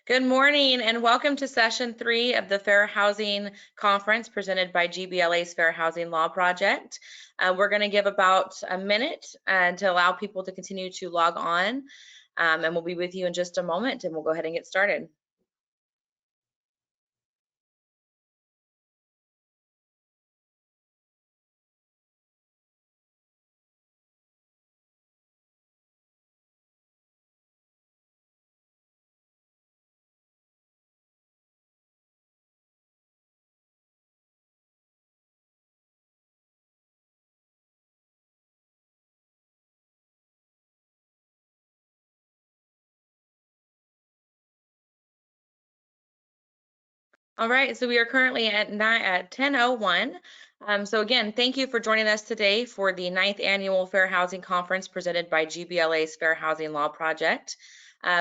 Good morning and welcome to session 3 of the Fair Housing Conference presented by GBLA's Fair Housing Law Project. We're going to give about a minute to allow people to continue to log on, and we'll be with you in just a moment, and we'll go ahead and get started. All right, so we are currently at 10:01. So again, thank you for joining us today for the 9th Annual Fair Housing Conference presented by GBLA's Fair Housing Law Project.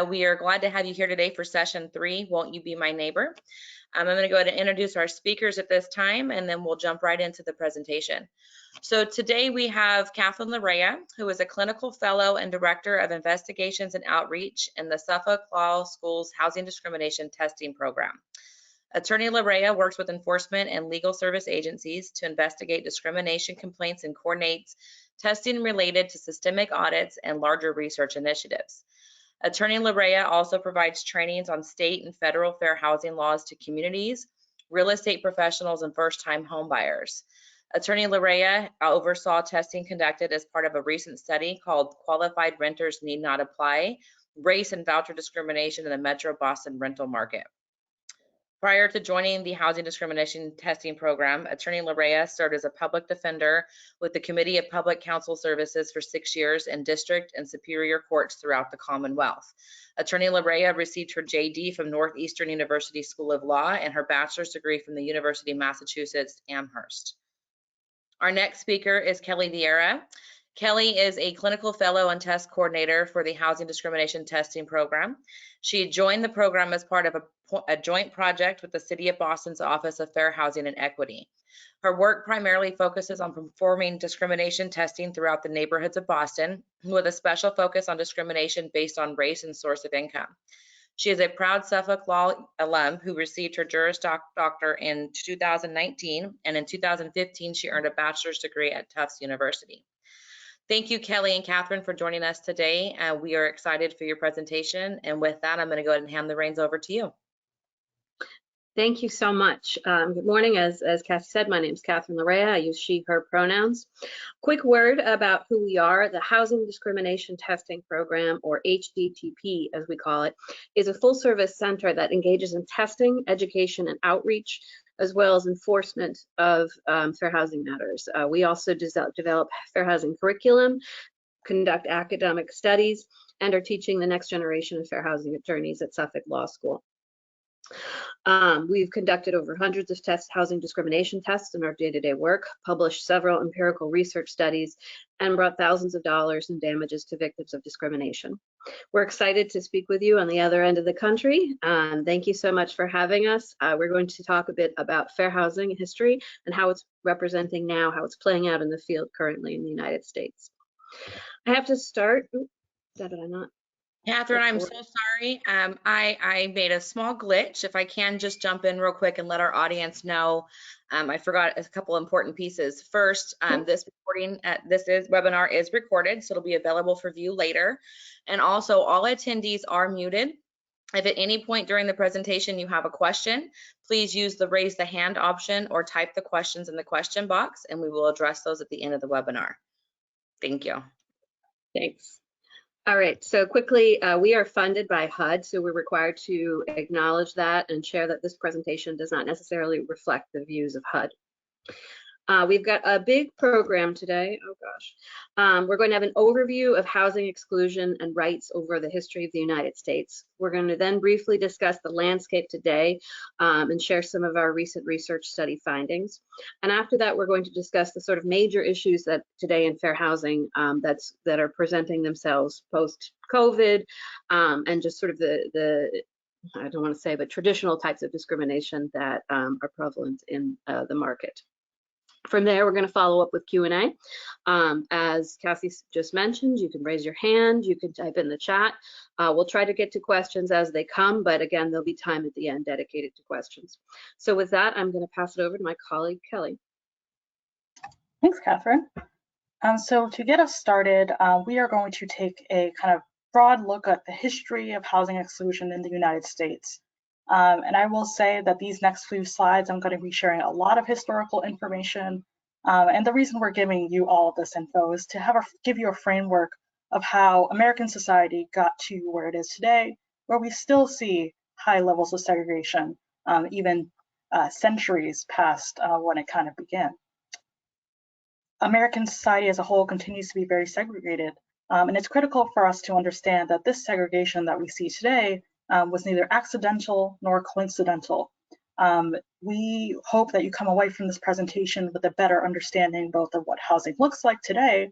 We are glad to have you here today for session 3, Won't You Be My Neighbor? I'm going to go ahead and introduce our speakers at this time, and then we'll jump right into the presentation. So today we have Catherine Larea, who is a clinical fellow and director of investigations and outreach in the Suffolk Law School's Housing Discrimination Testing Program. Attorney Larea works with enforcement and legal service agencies to investigate discrimination complaints and coordinates testing related to systemic audits and larger research initiatives. Attorney Larea also provides trainings on state and federal fair housing laws to communities, real estate professionals, and first-time homebuyers. Attorney Larea oversaw testing conducted as part of a recent study called Qualified Renters Need Not Apply, Race and Voucher Discrimination in the Metro Boston Rental Market. Prior to joining the Housing Discrimination Testing Program, Attorney Larea served as a public defender with the Committee of Public Counsel Services for 6 years in district and superior courts throughout the Commonwealth. Attorney Larea received her JD from Northeastern University School of Law and her bachelor's degree from the University of Massachusetts Amherst. Our next speaker is Kelly Vieira. Kelly is a clinical fellow and test coordinator for the Housing Discrimination Testing Program. She joined the program as part of a joint project with the City of Boston's Office of Fair Housing and Equity. Her work primarily focuses on performing discrimination testing throughout the neighborhoods of Boston, with a special focus on discrimination based on race and source of income. She is a proud Suffolk Law alum who received her Juris Doctor in 2019, and in 2015 she earned a bachelor's degree at Tufts University. Thank you, Kelly and Catherine, for joining us today. We are excited for your presentation. And with that, I'm going to go ahead and hand the reins over to you. Thank you so much. Good morning. As Kathy said, my name is Catherine Larea. I use she, her pronouns. Quick word about who we are. The Housing Discrimination Testing Program, or HDTP as we call it, is a full service center that engages in testing, education, and outreach, as well as enforcement of fair housing matters. We also develop fair housing curriculum, conduct academic studies, and are teaching the next generation of fair housing attorneys at Suffolk Law School. We've conducted over hundreds of housing discrimination tests in our day-to-day work, published several empirical research studies, and brought thousands of dollars in damages to victims of discrimination. We're excited to speak with you on the other end of the country. Thank you so much for having us. We're going to talk a bit about fair housing history and how it's representing now, how it's playing out in the field currently in the United States. I have to start. Did I not? Catherine, I'm so sorry. I made a small glitch. If I can just jump in real quick and let our audience know, I forgot a couple important pieces. First, this webinar is recorded, so it'll be available for view later. And also, all attendees are muted. If at any point during the presentation you have a question, please use the raise the hand option or type the questions in the question box, and we will address those at the end of the webinar. Thank you. Thanks. All right, so quickly, we are funded by HUD, so we're required to acknowledge that and share that this presentation does not necessarily reflect the views of HUD. We've got a big program today. Oh gosh. We're going to have an overview of housing exclusion and rights over the history of the United States. We're going to then briefly discuss the landscape today and share some of our recent research study findings. And after that, we're going to discuss the sort of major issues that today in fair housing that are presenting themselves post-COVID and just sort of the I don't want to say, but traditional types of discrimination that are prevalent in the market. From there, we're going to follow up with Q&A. As Cassie just mentioned, you can raise your hand, you can type in the chat. We'll try to get to questions as they come, but again, there'll be time at the end dedicated to questions. So with that, I'm going to pass it over to my colleague, Kelly. Thanks, Catherine. So to get us started, we are going to take a kind of broad look at the history of housing exclusion in the United States. And I will say that these next few slides, I'm going to be sharing a lot of historical information. And the reason we're giving you all of this info is to give you a framework of how American society got to where it is today, where we still see high levels of segregation, even centuries past when it kind of began. American society as a whole continues to be very segregated. And it's critical for us to understand that this segregation that we see today was neither accidental nor coincidental. We hope that you come away from this presentation with a better understanding both of what housing looks like today,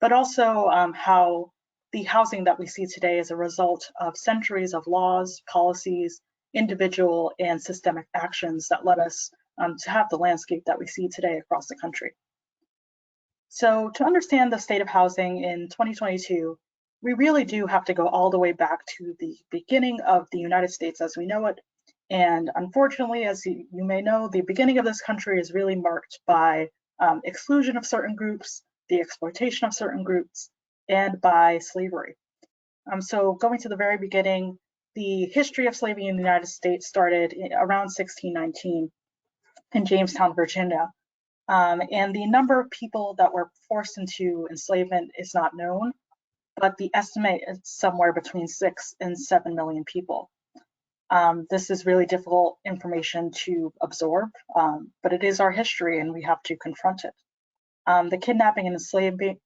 but also how the housing that we see today is a result of centuries of laws, policies, individual and systemic actions that led us to have the landscape that we see today across the country. So to understand the state of housing in 2022, we really do have to go all the way back to the beginning of the United States as we know it. And unfortunately, as you may know, the beginning of this country is really marked by exclusion of certain groups, the exploitation of certain groups, and by slavery. So going to the very beginning, the history of slavery in the United States started around 1619 in Jamestown, Virginia. And the number of people that were forced into enslavement is not known, but the estimate is somewhere between 6 and 7 million people. This is really difficult information to absorb, but it is our history and we have to confront it. The kidnapping and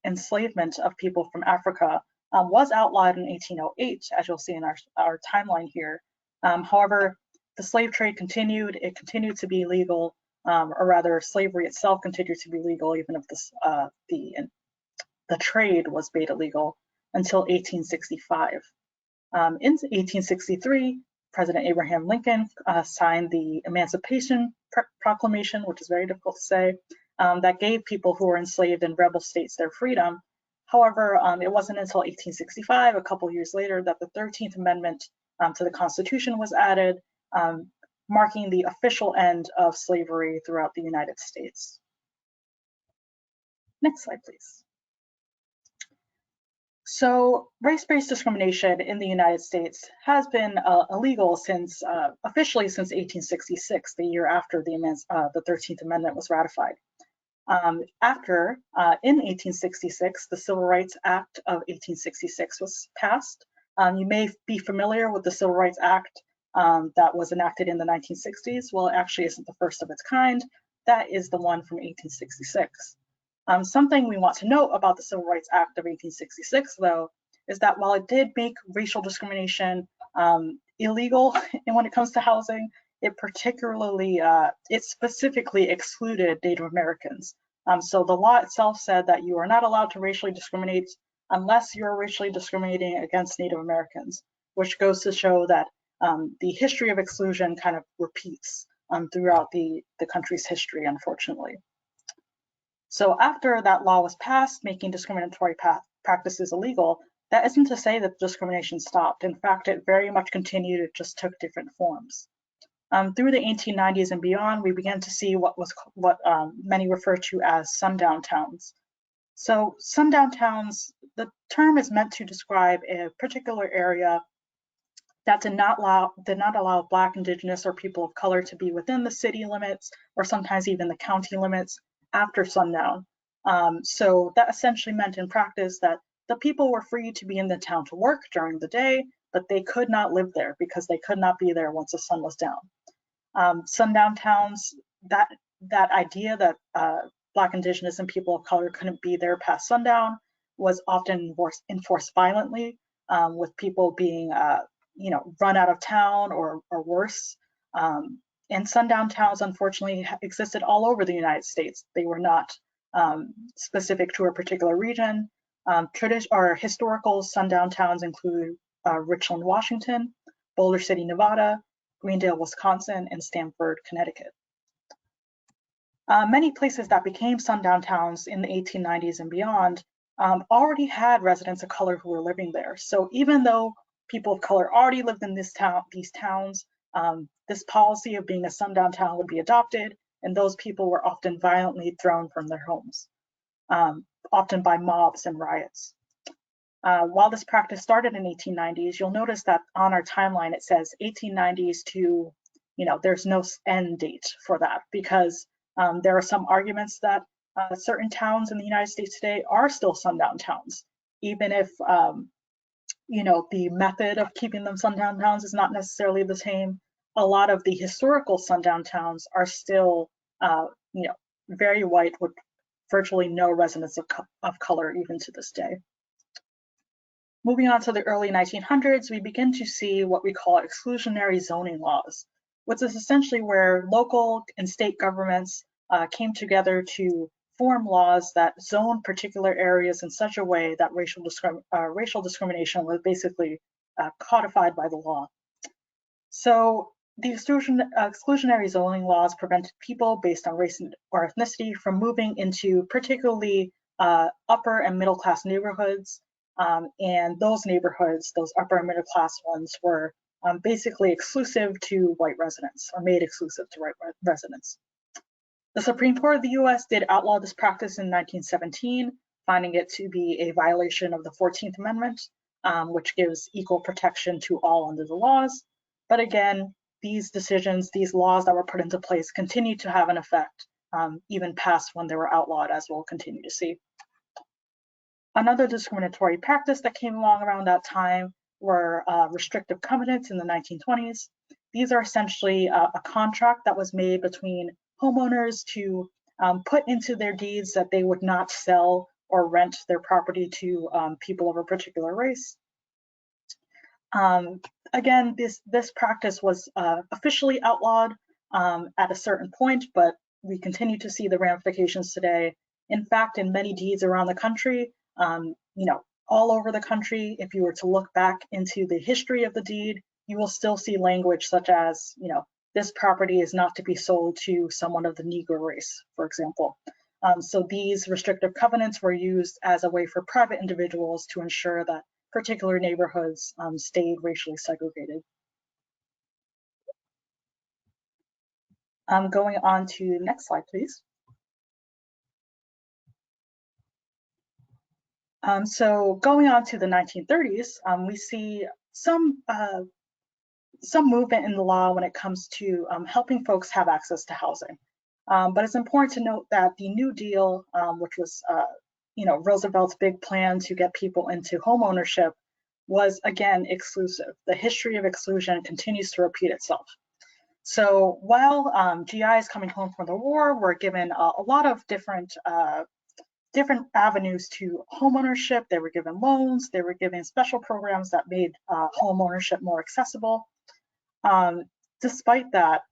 enslavement of people from Africa was outlawed in 1808, as you'll see in our timeline here. However, the slave trade continued. It continued to be legal. Or rather, slavery itself continued to be legal, even if the trade was made illegal until 1865. In 1863, President Abraham Lincoln signed the Emancipation Proclamation, which is very difficult to say, that gave people who were enslaved in rebel states their freedom. However, it wasn't until 1865, a couple years later, that the 13th Amendment to the Constitution was added, marking the official end of slavery throughout the United States. Next slide, please. So race-based discrimination in the United States has been illegal since, officially since 1866, the year after the 13th Amendment was ratified. In 1866, the Civil Rights Act of 1866 was passed. You may be familiar with the Civil Rights Act that was enacted in the 1960s. Well, it actually isn't the first of its kind. That is the one from 1866. Something we want to note about the Civil Rights Act of 1866, though, is that while it did make racial discrimination illegal when it comes to housing, it specifically excluded Native Americans. So the law itself said that you are not allowed to racially discriminate unless you're racially discriminating against Native Americans, which goes to show that the history of exclusion kind of repeats throughout the country's history, unfortunately. So after that law was passed, making discriminatory practices illegal, that isn't to say that discrimination stopped. In fact, it very much continued, it just took different forms. Through the 1890s and beyond, we began to see what many refer to as sundown towns. So sundown towns, the term is meant to describe a particular area that did not allow Black, Indigenous, or people of color to be within the city limits, or sometimes even the county limits after sundown. So that essentially meant in practice that the people were free to be in the town to work during the day, but they could not live there because they could not be there once the sun was down. Sundown towns, that idea that Black, Indigenous, and people of color couldn't be there past sundown was often enforced violently, with people being run out of town or worse. And sundown towns, unfortunately, existed all over the United States. They were not specific to a particular region. Historical sundown towns include Richland, Washington, Boulder City, Nevada, Greendale, Wisconsin, and Stamford, Connecticut. Many places that became sundown towns in the 1890s and beyond already had residents of color who were living there. So even though people of color already lived in these towns, this policy of being a sundown town would be adopted, and those people were often violently thrown from their homes, often by mobs and riots. While this practice started in 1890s, you'll notice that on our timeline it says 1890s to, there's no end date for that, because there are some arguments that certain towns in the United States today are still sundown towns, even if the method of keeping them sundown towns is not necessarily the same. A lot of the historical sundown towns are still, very white with virtually no residents of color even to this day. Moving on to the early 1900s, we begin to see what we call exclusionary zoning laws, which is essentially where local and state governments came together to form laws that zone particular areas in such a way that racial discrimination was basically codified by the law. So the exclusionary zoning laws prevented people based on race or ethnicity from moving into particularly upper and middle class neighborhoods. And those neighborhoods, those upper and middle class ones, were basically exclusive to white residents, or made exclusive to white residents. The Supreme Court of the US did outlaw this practice in 1917, finding it to be a violation of the 14th Amendment, which gives equal protection to all under the laws. But again, these decisions, these laws that were put into place continue to have an effect, even past when they were outlawed, as we'll continue to see. Another discriminatory practice that came along around that time were restrictive covenants in the 1920s. These are essentially a contract that was made between homeowners to put into their deeds that they would not sell or rent their property to people of a particular race. Again, this practice was officially outlawed at a certain point, but we continue to see the ramifications today. In fact, in many deeds around the country, all over the country, if you were to look back into the history of the deed, you will still see language such as, this property is not to be sold to someone of the Negro race, for example. So these restrictive covenants were used as a way for private individuals to ensure that particular neighborhoods stayed racially segregated. Going on to the next slide, please. So going on to the 1930s, we see some movement in the law when it comes to helping folks have access to housing. But it's important to note that the New Deal, which was Roosevelt's big plan to get people into home ownership, was again exclusive. The history of exclusion continues to repeat itself. So while GIs coming home from the war were given a lot of different avenues to homeownership, they were given loans, they were given special programs that made homeownership more accessible. Despite that,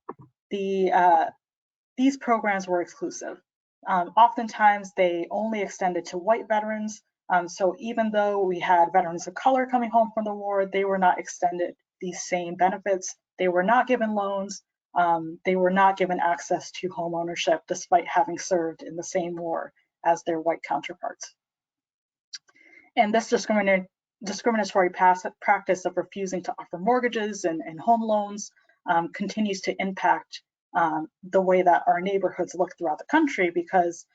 these programs were exclusive. Oftentimes, they only extended to white veterans. So even though we had veterans of color coming home from the war, they were not extended these same benefits. They were not given loans. They were not given access to home ownership, despite having served in the same war as their white counterparts. And this discriminatory practice of refusing to offer mortgages and home loans continues to impact the way that our neighborhoods look throughout the country, because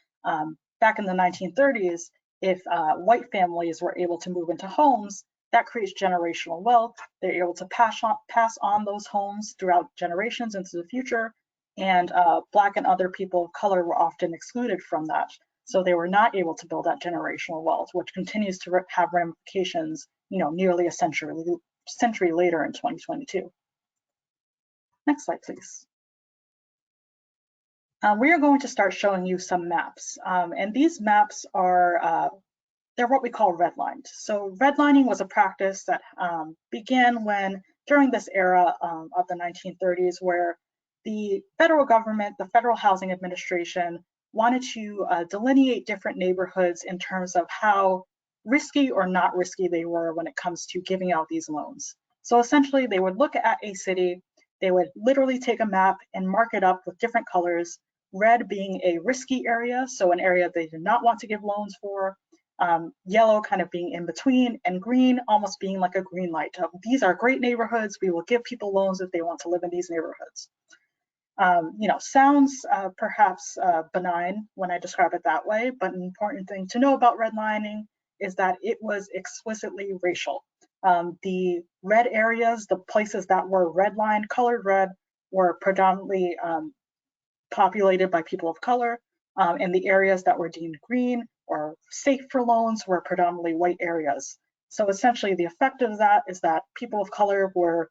back in the 1930s, if white families were able to move into homes, that creates generational wealth. They're able to pass on those homes throughout generations into the future, and Black and other people of color were often excluded from that. So they were not able to build that generational wealth, which continues to have ramifications, nearly a century later in 2022. Next slide, please. We are going to start showing you some maps, and these maps are they're what we call redlined. So redlining was a practice that began during this era of the 1930s, where the federal government, the Federal Housing Administration, wanted to delineate different neighborhoods in terms of how risky or not risky they were when it comes to giving out these loans. So essentially, they would look at a city, they would literally take a map and mark it up with different colors red being a risky area, so an area they did not want to give loans for, yellow kind of being in between, and green almost being like a green light. These are great neighborhoods. We will give people loans if they want to live in these neighborhoods. Sounds perhaps benign when I describe it that way, but an important thing to know about redlining is that it was explicitly racial. The red areas, the places that were redlined, colored red, were predominantly populated by people of color, and the areas that were deemed green or safe for loans were predominantly white areas. So essentially the effect of that is that people of color were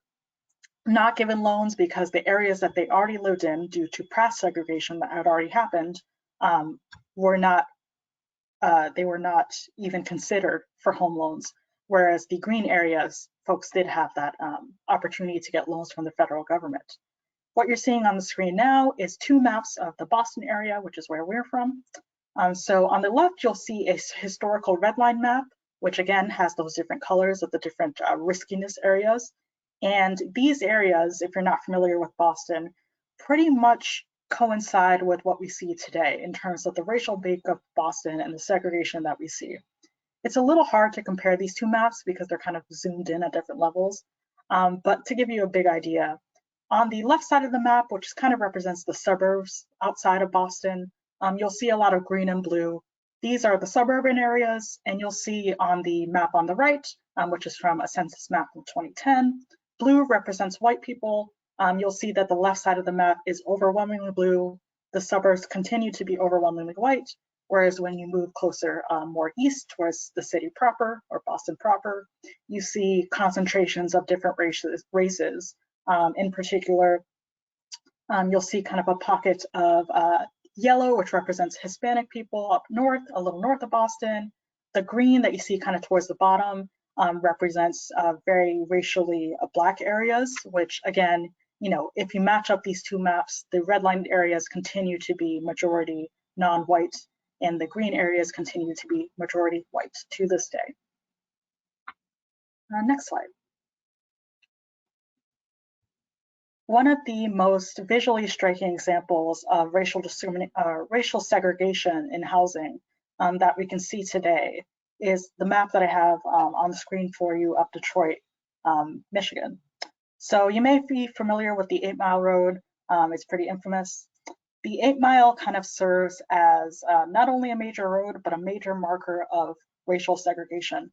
not given loans because the areas that they already lived in, due to past segregation that had already happened, were not even considered for home loans. Whereas the green areas, folks did have that opportunity to get loans from the federal government. What you're seeing on the screen now is two maps of the Boston area, which is where we're from. So on the left, you'll see a historical redline map, which again has those different colors of the different riskiness areas. And these areas, if you're not familiar with Boston, pretty much coincide with what we see today in terms of the racial makeup of Boston and the segregation that we see. It's a little hard to compare these two maps because they're kind of zoomed in at different levels. But to give you a big idea, on the left side of the map, which kind of represents the suburbs outside of Boston, you'll see a lot of green and blue. These are the suburban areas, and you'll see on the map on the right, which is from a census map from 2010, blue represents white people. You'll see that the left side of the map is overwhelmingly blue. The suburbs continue to be overwhelmingly white, whereas when you move closer more east towards the city proper or Boston proper, you see concentrations of different races. In particular, you'll see kind of a pocket of yellow, which represents Hispanic people up north, a little north of Boston. The green that you see kind of towards the bottom represents very racially Black areas, which again, if you match up these two maps, the redlined areas continue to be majority non-white, and the green areas continue to be majority white to this day. Next slide. One of the most visually striking examples of racial segregation in housing that we can see today is the map that I have on the screen for you of Detroit, Michigan. So you may be familiar with the 8 Mile Road. It's pretty infamous. The 8 Mile kind of serves as not only a major road, but a major marker of racial segregation.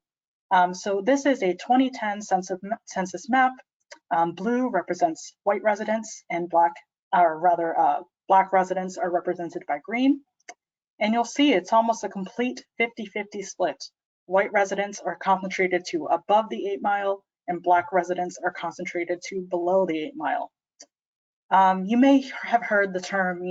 So this is a 2010 census map. Blue represents white residents, and Black residents are represented by green. And you'll see it's almost a complete 50-50 split. White residents are concentrated to above the 8 Mile, and Black residents are concentrated to below the 8 Mile. You may have heard the term,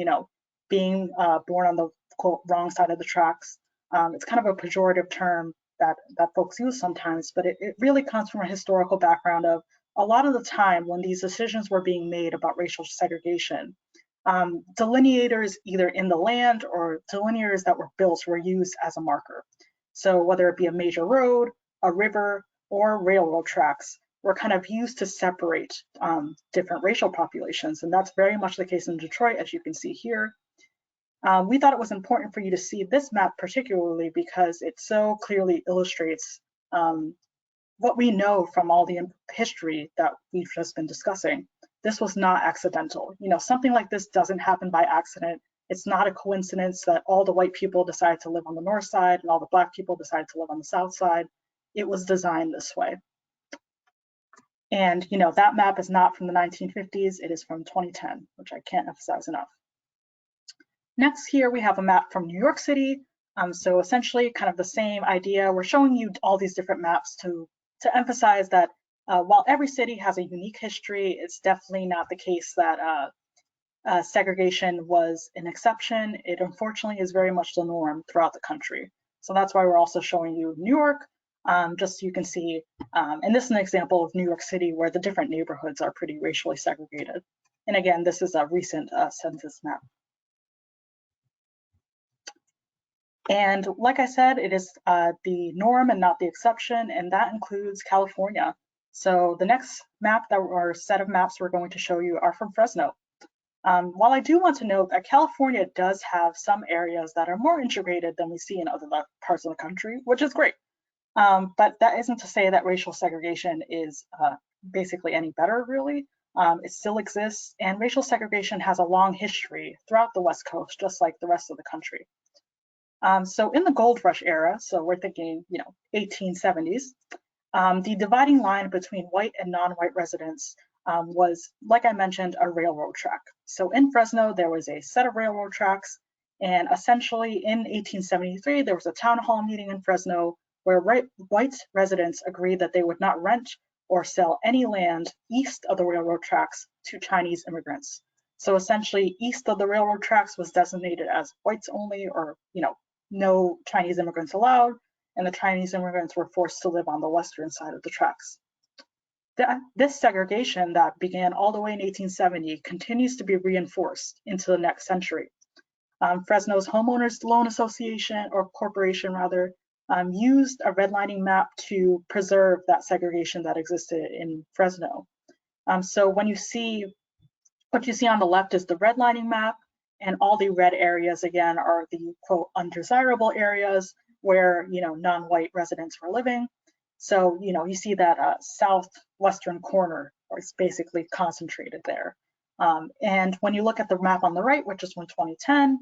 being born on the quote wrong side of the tracks. It's kind of a pejorative term that folks use sometimes, but it really comes from a historical background of a lot of the time when these decisions were being made about racial segregation, delineators either in the land or delineators that were built were used as a marker. So whether it be a major road, a river, or railroad tracks were kind of used to separate different racial populations. And that's very much the case in Detroit, as you can see here. We thought it was important for you to see this map particularly because it so clearly illustrates what we know from all the history that we've just been discussing. This was not accidental. Something like this doesn't happen by accident. It's not a coincidence that all the white people decided to live on the north side and all the Black people decided to live on the south side. It was designed this way. And that map is not from the 1950s, it is from 2010, which I can't emphasize enough. Next here we have a map from New York City. So essentially kind of the same idea. We're showing you all these different maps to emphasize that while every city has a unique history, it's definitely not the case that segregation was an exception. It unfortunately is very much the norm throughout the country. So that's why we're also showing you New York, just so you can see, and this is an example of New York City where the different neighborhoods are pretty racially segregated. And again, this is a recent census map. And like I said, it is the norm and not the exception, and that includes California. So the next map or set of maps we're going to show you are from Fresno. While I do want to note that California does have some areas that are more integrated than we see in other parts of the country, which is great. But that isn't to say that racial segregation is basically any better, really. It still exists, and racial segregation has a long history throughout the West Coast, just like the rest of the country. So in the gold rush era, so we're thinking, 1870s, the dividing line between white and non-white residents was, like I mentioned, a railroad track. So in Fresno, there was a set of railroad tracks, and essentially in 1873, there was a town hall meeting in Fresno where white residents agreed that they would not rent or sell any land east of the railroad tracks to Chinese immigrants. So essentially, east of the railroad tracks was designated as whites only, or no Chinese immigrants allowed, and the Chinese immigrants were forced to live on the western side of the tracks. This segregation that began all the way in 1870 continues to be reinforced into the next century. Fresno's Homeowners Loan Association, or Corporation rather, used a redlining map to preserve that segregation that existed in Fresno. So when you see, what you see on the left is the redlining map, and all the red areas again are the quote undesirable areas where non-white residents were living. So you see that southwestern corner is basically concentrated there. And when you look at the map on the right, which is from 2010,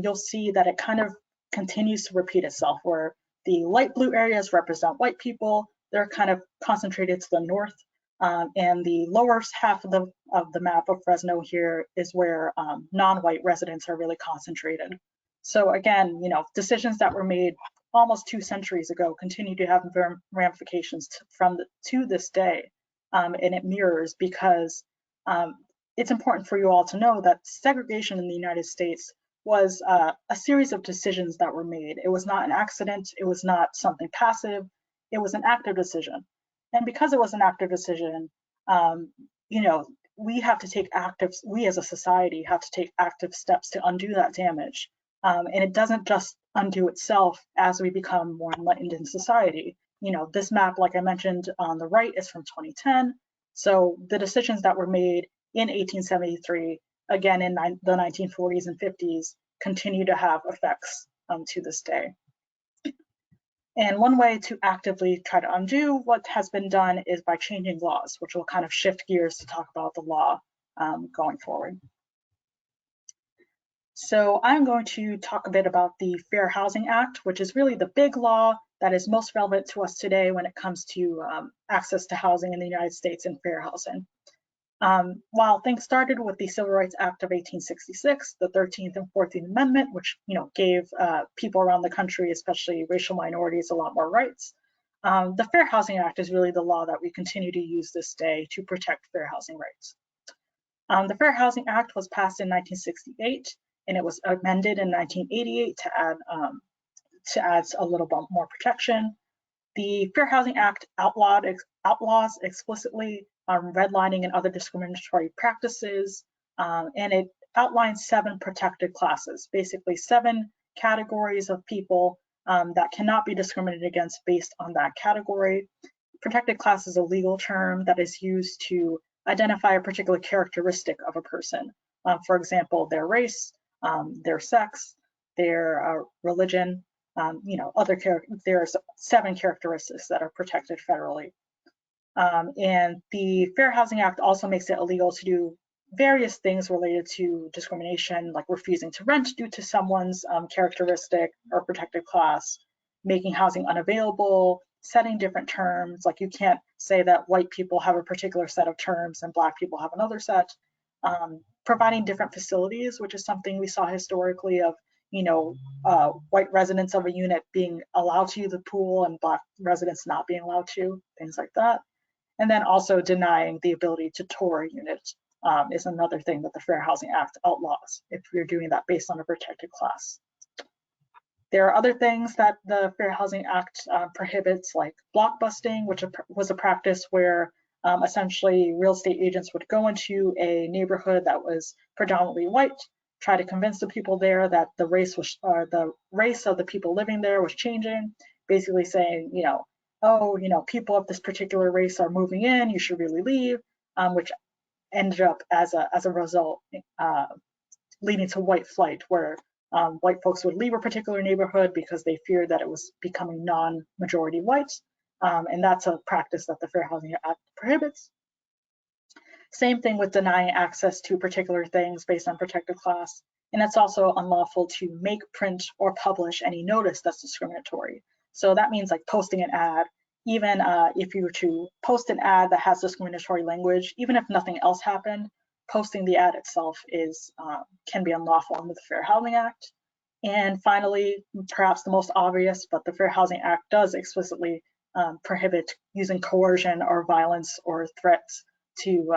you'll see that it kind of continues to repeat itself, where the light blue areas represent white people. They're kind of concentrated to the north. And the lower half of the map of Fresno here is where non-white residents are really concentrated. So again, decisions that were made almost 2 centuries ago continue to have ramifications to this day, and it mirrors because it's important for you all to know that segregation in the United States was a series of decisions that were made. It was not an accident. It was not something passive. It was an active decision. And because it was an active decision, we as a society have to take active steps to undo that damage. And it doesn't just undo itself as we become more enlightened in society. This map, like I mentioned on the right, is from 2010. So the decisions that were made in 1873, again in the 1940s and 50s, continue to have effects to this day. And one way to actively try to undo what has been done is by changing laws, which will kind of shift gears to talk about the law going forward. So I'm going to talk a bit about the Fair Housing Act, which is really the big law that is most relevant to us today when it comes to access to housing in the United States and fair housing. While things started with the Civil Rights Act of 1866, the 13th and 14th Amendment, which gave people around the country, especially racial minorities, a lot more rights, the Fair Housing Act is really the law that we continue to use this day to protect fair housing rights. The Fair Housing Act was passed in 1968, and it was amended in 1988 to add a little bit more protection. The Fair Housing Act outlaws explicitly redlining and other discriminatory practices, and it outlines 7 protected classes, basically 7 categories of people that cannot be discriminated against based on that category. Protected class is a legal term that is used to identify a particular characteristic of a person. For example, their race, their sex, their religion, there's 7 characteristics that are protected federally. And the Fair Housing Act also makes it illegal to do various things related to discrimination, like refusing to rent due to someone's characteristic or protected class, making housing unavailable, setting different terms, like you can't say that white people have a particular set of terms and Black people have another set, providing different facilities, which is something we saw historically of white residents of a unit being allowed to use the pool and Black residents not being allowed to, things like that. And then also denying the ability to tour a unit is another thing that the Fair Housing Act outlaws if you're doing that based on a protected class. There are other things that the Fair Housing Act prohibits, like block busting, which was a practice where essentially real estate agents would go into a neighborhood that was predominantly white, try to convince the people there that the race of the people living there was changing, basically saying, people of this particular race are moving in, you should really leave, which ended up as a result leading to white flight, where white folks would leave a particular neighborhood because they feared that it was becoming non-majority white, and that's a practice that the Fair Housing Act prohibits. Same thing with denying access to particular things based on protected class. And it's also unlawful to make, print, or publish any notice that's discriminatory. So that means like posting an ad, even if you were to post an ad that has discriminatory language, even if nothing else happened, posting the ad itself can be unlawful under the Fair Housing Act. And finally, perhaps the most obvious, but the Fair Housing Act does explicitly prohibit using coercion or violence or threats to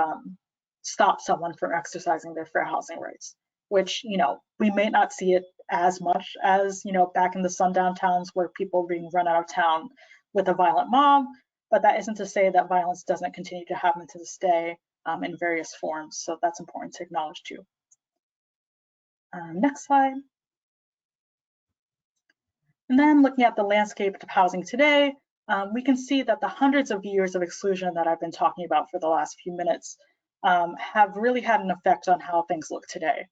stop someone from exercising their fair housing rights, which, we may not see it as much as, back in the sundown towns where people were being run out of town with a violent mob, but that isn't to say that violence doesn't continue to happen to this day in various forms. So that's important to acknowledge too. Next slide. And then looking at the landscape of housing today, we can see that the hundreds of years of exclusion that I've been talking about for the last few minutes have really had an effect on how things look today.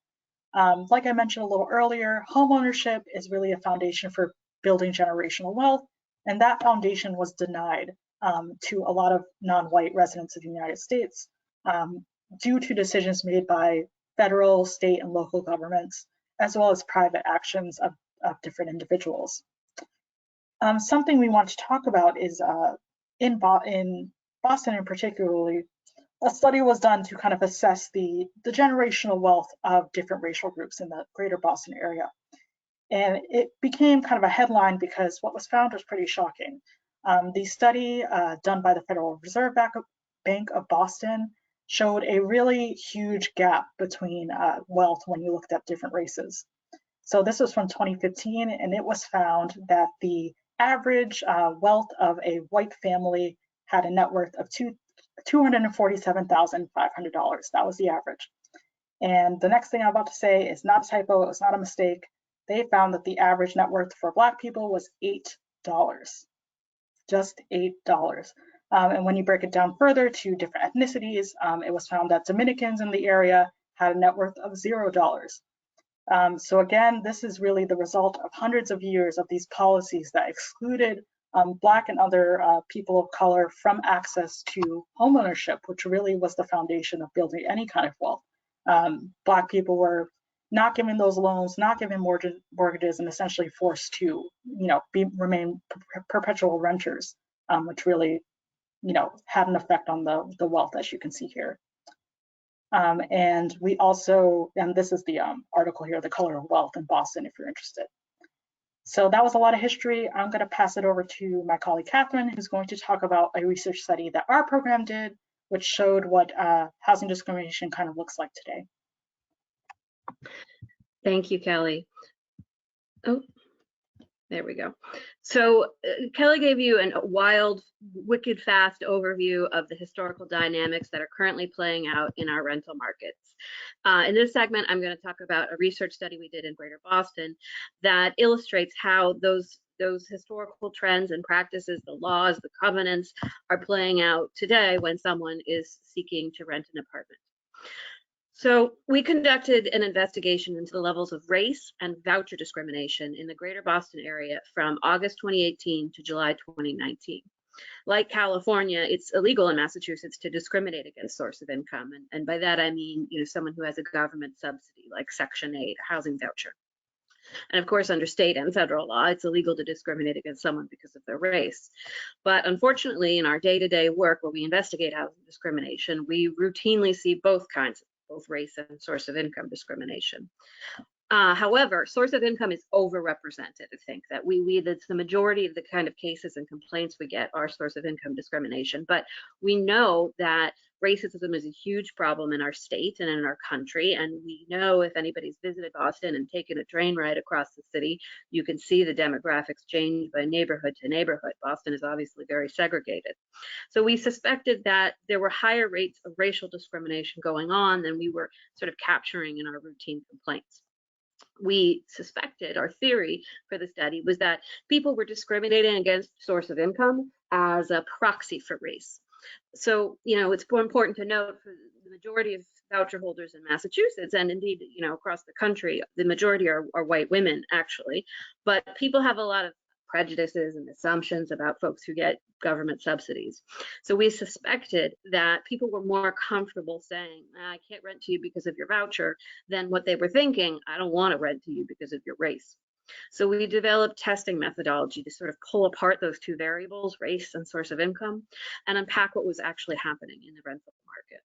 Like I mentioned a little earlier, homeownership is really a foundation for building generational wealth, and that foundation was denied to a lot of non-white residents of the United States due to decisions made by federal, state, and local governments, as well as private actions of different individuals. Something we want to talk about is in Boston in particularly, a study was done to kind of assess the generational wealth of different racial groups in the greater Boston area. And it became kind of a headline because what was found was pretty shocking. The study done by the Federal Reserve Bank of Boston showed a really huge gap between wealth when you looked at different races. So this was from 2015, and it was found that the average wealth of a white family had a net worth of $247,500. That was the average. And the next thing I'm about to say is not a typo, it's not a mistake. They found that the average net worth for Black people was $8, just $8. And when you break it down further to different ethnicities, it was found that Dominicans in the area had a net worth of $0. So again, this is really the result of hundreds of years of these policies that excluded Black and other people of color from access to homeownership, which really was the foundation of building any kind of wealth. Black people were not given those loans, not given mortgages, and essentially forced to, remain perpetual renters, which really, had an effect on the wealth, as you can see here. And we also, and this is the article here, The Color of Wealth in Boston, if you're interested. So that was a lot of history. I'm going to pass it over to my colleague, Catherine, who's going to talk about a research study that our program did, which showed what housing discrimination kind of looks like today. Thank you, Kelly. Oh, there we go. So Kelly gave you a wild, wicked fast overview of the historical dynamics that are currently playing out in our rental markets. In this segment, I'm going to talk about a research study we did in Greater Boston that illustrates how those historical trends and practices, the laws, the covenants are playing out today when someone is seeking to rent an apartment. So we conducted an investigation into the levels of race and voucher discrimination in the greater Boston area from August 2018 to July 2019. Like California, it's illegal in Massachusetts to discriminate against source of income. And by that, I mean, someone who has a government subsidy like Section 8, housing voucher. And of course, under state and federal law, it's illegal to discriminate against someone because of their race. But unfortunately, in our day-to-day work where we investigate housing discrimination, we routinely see both kinds, both race and source of income discrimination. However, source of income is overrepresented. I think that that's the majority of the kind of cases and complaints we get are source of income discrimination. But we know that racism is a huge problem in our state and in our country. And we know if anybody's visited Boston and taken a train ride across the city, you can see the demographics change by neighborhood to neighborhood. Boston is obviously very segregated. So we suspected that there were higher rates of racial discrimination going on than we were sort of capturing in our routine complaints. We suspected, our theory for the study was that people were discriminating against source of income as a proxy for race. So, it's more important to note for the majority of voucher holders in Massachusetts, and indeed, across the country, the majority are white women, actually. But people have a lot of prejudices and assumptions about folks who get government subsidies. So we suspected that people were more comfortable saying, I can't rent to you because of your voucher, than what they were thinking, I don't want to rent to you because of your race. So we developed testing methodology to sort of pull apart those two variables, race and source of income, and unpack what was actually happening in the rental market.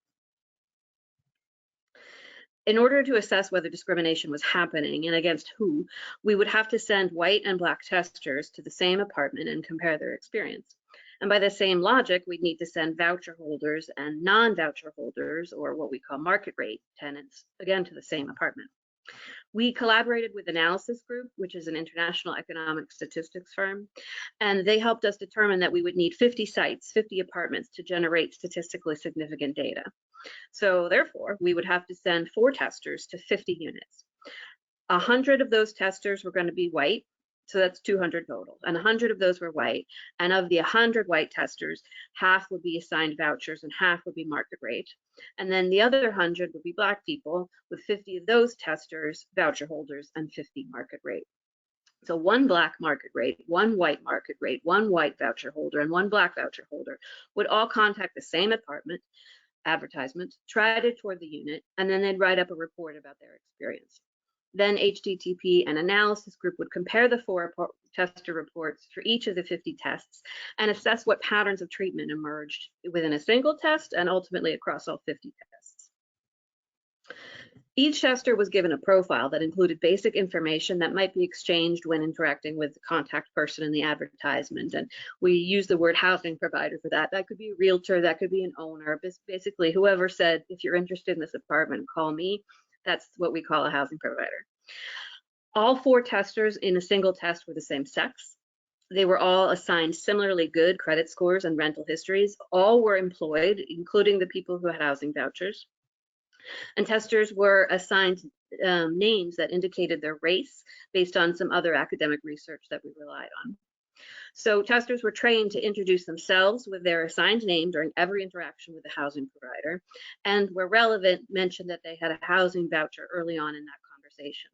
In order to assess whether discrimination was happening and against who, we would have to send white and black testers to the same apartment and compare their experience. And by the same logic, we'd need to send voucher holders and non-voucher holders, or what we call market rate tenants, again to the same apartment. We collaborated with Analysis Group, which is an international economic statistics firm, and they helped us determine that we would need 50 sites, 50 apartments to generate statistically significant data. So therefore, we would have to send 4 testers to 50 units. 100 of those testers were going to be white, so that's 200 total, and 100 of those were white. And of the 100 white testers, half would be assigned vouchers and half would be market rate. And then the other 100 would be black people, with 50 of those testers voucher holders and 50 market rate. So 1 black market rate, 1 white market rate, 1 white voucher holder, and 1 black voucher holder would all contact the same apartment advertisement, try to tour the unit, and then they'd write up a report about their experience. Then HTTP and Analysis Group would compare the 4 tester reports for each of the 50 tests and assess what patterns of treatment emerged within a single test and ultimately across all 50 tests. Each tester was given a profile that included basic information that might be exchanged when interacting with the contact person in the advertisement. And we use the word housing provider for that. That could be a realtor, that could be an owner, basically whoever said, if you're interested in this apartment, call me. That's what we call a housing provider. All 4 testers in a single test were the same sex. They were all assigned similarly good credit scores and rental histories. All were employed, including the people who had housing vouchers. And testers were assigned names that indicated their race based on some other academic research that we relied on. So testers were trained to introduce themselves with their assigned name during every interaction with the housing provider, and where relevant, mentioned that they had a housing voucher early on in that conversation.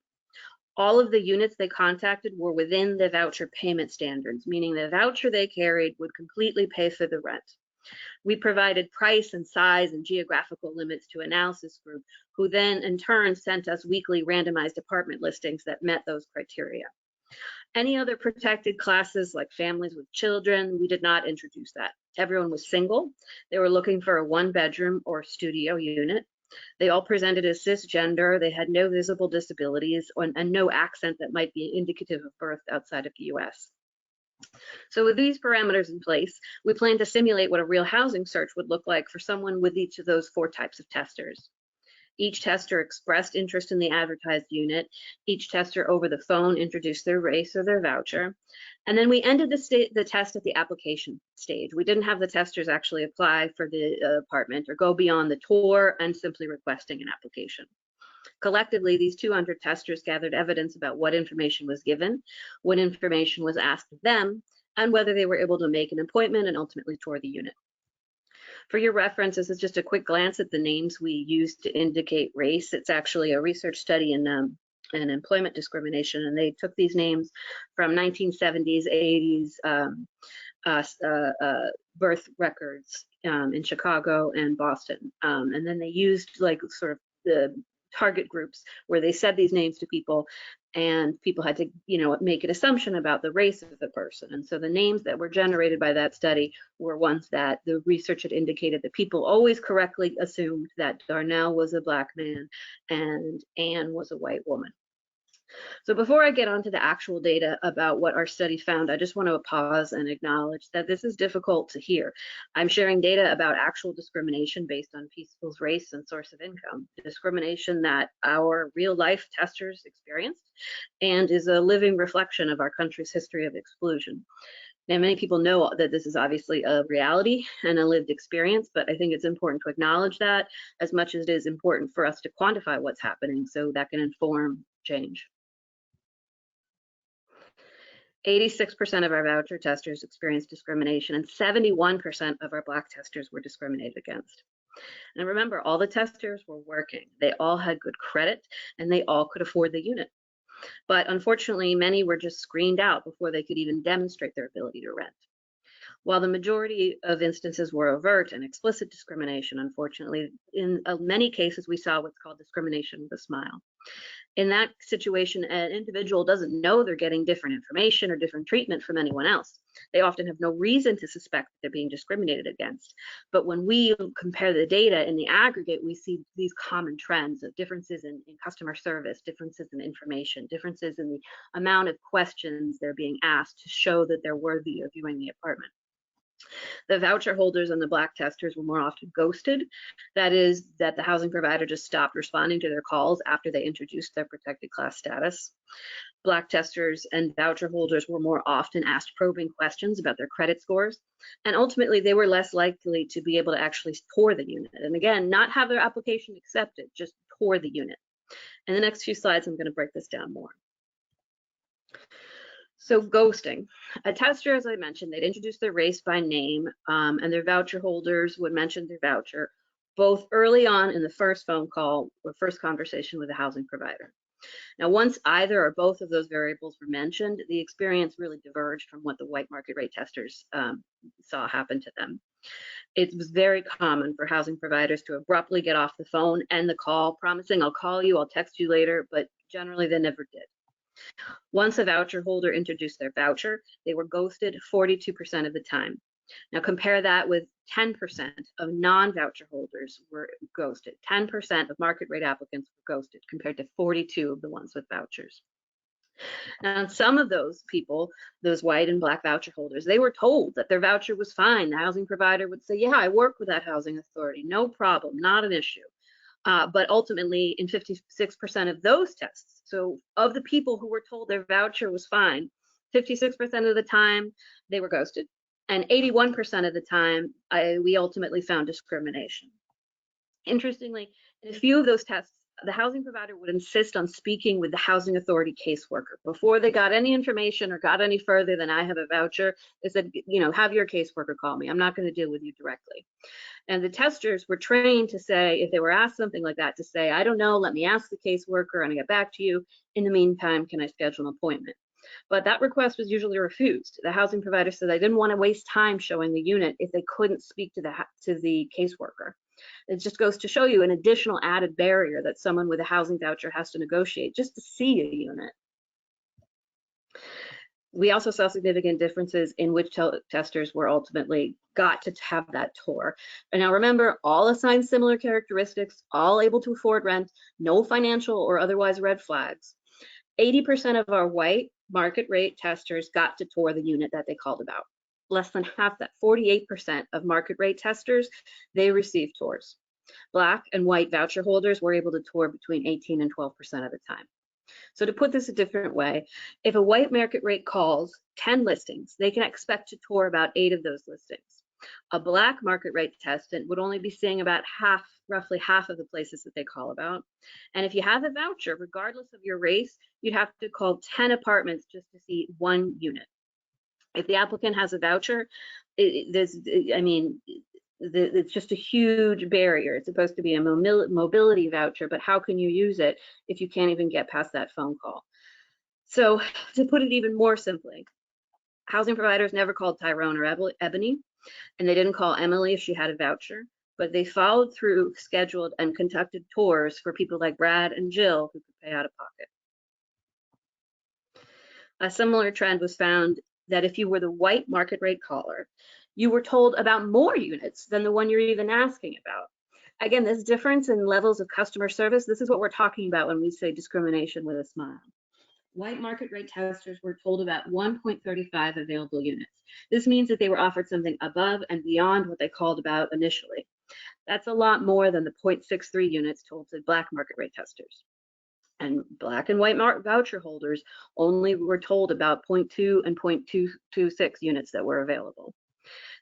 All of the units they contacted were within the voucher payment standards, meaning the voucher they carried would completely pay for the rent. We provided price and size and geographical limits to Analysis Group, who then in turn sent us weekly randomized apartment listings that met those criteria. Any other protected classes like families with children, we did not introduce that. Everyone was single. They were looking for a 1-bedroom or studio unit. They all presented as cisgender. They had no visible disabilities and no accent that might be indicative of birth outside of the US. So with these parameters in place, we plan to simulate what a real housing search would look like for someone with each of those 4 types of testers. Each tester expressed interest in the advertised unit. Each tester over the phone introduced their race or their voucher. And then we ended the test at the application stage. We didn't have the testers actually apply for the apartment or go beyond the tour and simply requesting an application. Collectively, these 200 testers gathered evidence about what information was given, what information was asked of them, and whether they were able to make an appointment and ultimately tour the unit. For your reference, this is just a quick glance at the names we used to indicate race. It's actually a research study in employment discrimination, and they took these names from 1970s, 80s birth records in Chicago and Boston. And then they used like sort of the target groups where they said these names to people, and people had to, make an assumption about the race of the person. And so the names that were generated by that study were ones that the research had indicated that people always correctly assumed that Darnell was a Black man and Anne was a white woman. So before I get onto the actual data about what our study found, I just want to pause and acknowledge that this is difficult to hear. I'm sharing data about actual discrimination based on people's race and source of income, discrimination that our real life testers experienced and is a living reflection of our country's history of exclusion. Now, many people know that this is obviously a reality and a lived experience, but I think it's important to acknowledge that as much as it is important for us to quantify what's happening so that can inform change. 86% of our voucher testers experienced discrimination, and 71% of our Black testers were discriminated against. And remember, all the testers were working. They all had good credit, and they all could afford the unit. But unfortunately, many were just screened out before they could even demonstrate their ability to rent. While the majority of instances were overt and explicit discrimination, unfortunately, in many cases, we saw what's called discrimination with a smile. In that situation, an individual doesn't know they're getting different information or different treatment from anyone else. They often have no reason to suspect that they're being discriminated against. But when we compare the data in the aggregate, we see these common trends of differences in customer service, differences in information, differences in the amount of questions they're being asked to show that they're worthy of viewing the apartment. The voucher holders and the Black testers were more often ghosted. That is, that the housing provider just stopped responding to their calls after they introduced their protected class status. Black testers and voucher holders were more often asked probing questions about their credit scores, and ultimately they were less likely to be able to actually tour the unit. And again, not have their application accepted, just tour the unit. In the next few slides, I'm going to break this down more. So ghosting. A tester, as I mentioned, they'd introduce their race by name, and their voucher holders would mention their voucher, both early on in the first phone call or first conversation with the housing provider. Now, once either or both of those variables were mentioned, the experience really diverged from what the white market rate testers saw happen to them. It was very common for housing providers to abruptly get off the phone, end the call, promising, "I'll call you, I'll text you later," but generally they never did. Once a voucher holder introduced their voucher, they were ghosted 42% of the time. Now compare that with 10% of non-voucher holders were ghosted. 10% of market rate applicants were ghosted compared to 42 of the ones with vouchers. Now, some of those people, those white and Black voucher holders, they were told that their voucher was fine. The housing provider would say, "Yeah, I work with that housing authority, no problem, not an issue." But ultimately, in 56% of those tests, so of the people who were told their voucher was fine, 56% of the time they were ghosted, and 81% of the time we ultimately found discrimination. Interestingly, in a few of those tests, the housing provider would insist on speaking with the housing authority caseworker. Before they got any information or got any further than "I have a voucher," they said, "Have your caseworker call me. I'm not going to deal with you directly." And the testers were trained to say, if they were asked something like that, to say, "I don't know, let me ask the caseworker and I'll get back to you. In the meantime, can I schedule an appointment?" But that request was usually refused. The housing provider said they didn't want to waste time showing the unit if they couldn't speak to the caseworker. It just goes to show you an additional added barrier that someone with a housing voucher has to negotiate just to see a unit. We also saw significant differences in which testers were ultimately got to have that tour. And now remember, all assigned similar characteristics, all able to afford rent, no financial or otherwise red flags. 80% of our white market rate testers got to tour the unit that they called about. Less than half that, 48% of market rate testers, they received tours. Black and white voucher holders were able to tour between 18 and 12% of the time. So to put this a different way, if a white market rate calls 10 listings, they can expect to tour about 8 of those listings. A Black market rate testant would only be seeing about roughly half of the places that they call about. And if you have a voucher, regardless of your race, you'd have to call 10 apartments just to see 1 unit. If the applicant has a voucher, it's just a huge barrier. It's supposed to be a mobility voucher, but how can you use it if you can't even get past that phone call? So to put it even more simply, housing providers never called Tyrone or Ebony, and they didn't call Emily if she had a voucher, but they followed through, scheduled, and conducted tours for people like Brad and Jill who could pay out of pocket. A similar trend was found that if you were the white market rate caller, you were told about more units than the one you're even asking about. Again, this difference in levels of customer service, this is what we're talking about when we say discrimination with a smile. White market rate testers were told about 1.35 available units. This means that they were offered something above and beyond what they called about initially. That's a lot more than the 0.63 units told to Black market rate testers. And Black and white voucher holders only were told about 0.2 and 0.226 units that were available.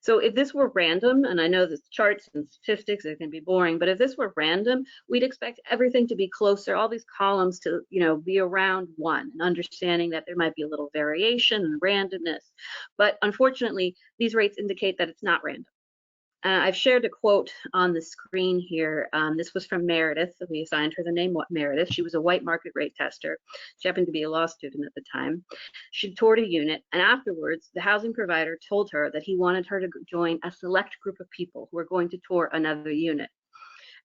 So if this were random, and I know the charts and statistics are going to be boring, but if this were random, we'd expect everything to be closer, all these columns to, be around 1, and understanding that there might be a little variation and randomness. But unfortunately, these rates indicate that it's not random. I've shared a quote on the screen here. This was from Meredith. We assigned her the name Meredith. She was a white market rate tester. She happened to be a law student at the time. She toured a unit, and afterwards, the housing provider told her that he wanted her to join a select group of people who were going to tour another unit.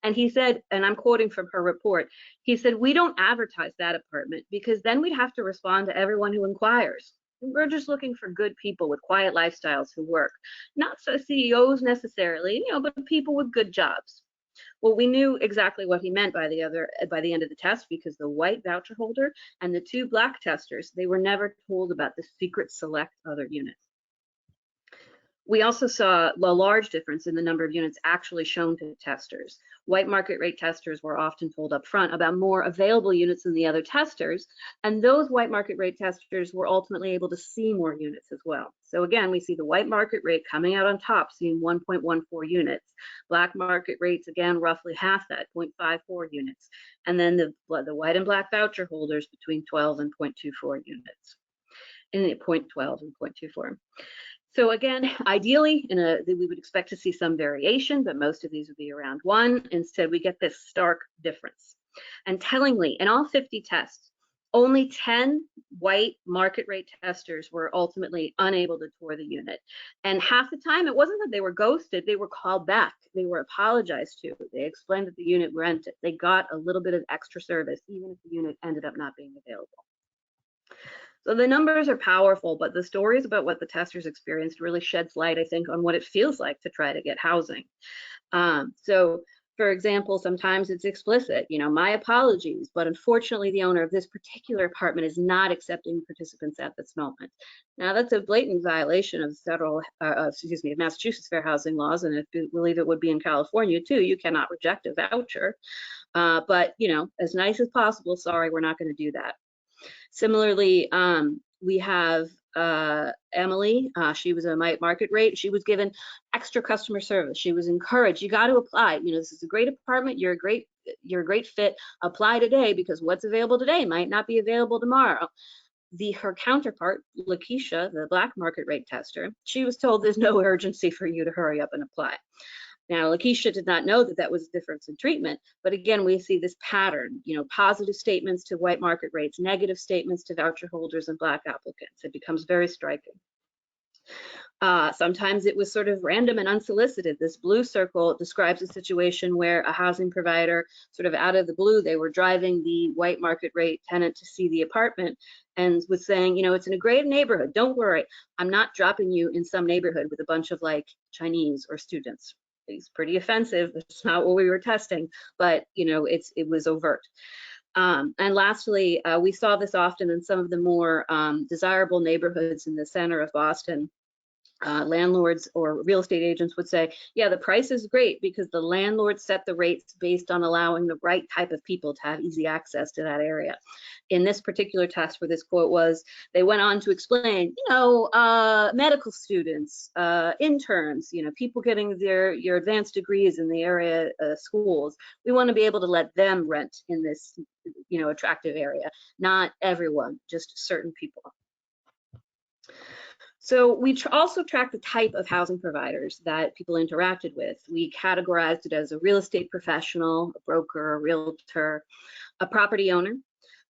And he said, and I'm quoting from her report, he said, "We don't advertise that apartment because then we'd have to respond to everyone who inquires. We're just looking for good people with quiet lifestyles who work. Not so CEOs necessarily, but people with good jobs." Well, we knew exactly what he meant by the end of the test, because the white voucher holder and the 2 black testers, they were never told about the secret select other unit. We also saw a large difference in the number of units actually shown to testers. White market rate testers were often told up front about more available units than the other testers, and those white market rate testers were ultimately able to see more units as well. So again, we see the white market rate coming out on top, seeing 1.14 units. Black market rates, again, roughly half that, 0.54 units. And then the white and black voucher holders between 12 and 0.24 units, in 0.12 and 0.24. So again, ideally, we would expect to see some variation, but most of these would be around 1. Instead, we get this stark difference. And tellingly, in all 50 tests, only 10 white market rate testers were ultimately unable to tour the unit. And half the time, it wasn't that they were ghosted, they were called back. They were apologized to. They explained that the unit rented. They got a little bit of extra service, even if the unit ended up not being available. So the numbers are powerful, but the stories about what the testers experienced really sheds light, I think, on what it feels like to try to get housing. So, for example, sometimes it's explicit, my apologies, but unfortunately the owner of this particular apartment is not accepting participants at this moment. Now, that's a blatant violation of Massachusetts fair housing laws, and I believe it would be in California too. You cannot reject a voucher, but as nice as possible, sorry, we're not going to do that. Similarly, we have Emily. She was a market rate. She was given extra customer service. She was encouraged. You got to apply. This is a great apartment. You're a great fit. Apply today, because what's available today might not be available tomorrow. Her counterpart, Lakeisha, the black market rate tester, she was told there's no urgency for you to hurry up and apply. Now, Lakeisha did not know that that was a difference in treatment, but again, we see this pattern, positive statements to white market rates, negative statements to voucher holders and black applicants. It becomes very striking. Sometimes it was sort of random and unsolicited. This blue circle describes a situation where a housing provider, sort of out of the blue, they were driving the white market rate tenant to see the apartment and was saying, it's in a great neighborhood. Don't worry, I'm not dropping you in some neighborhood with a bunch of Chinese or students. It's pretty offensive. It's not what we were testing, but it was overt. And lastly, we saw this often in some of the more desirable neighborhoods in the center of Boston. Landlords or real estate agents would say, yeah, the price is great because the landlord set the rates based on allowing the right type of people to have easy access to that area. In this particular test where this quote was, they went on to explain, medical students, interns, people getting your advanced degrees in the area schools. We want to be able to let them rent in this, attractive area. Not everyone, just certain people. So we also tracked the type of housing providers that people interacted with. We categorized it as a real estate professional, a broker, a realtor, a property owner,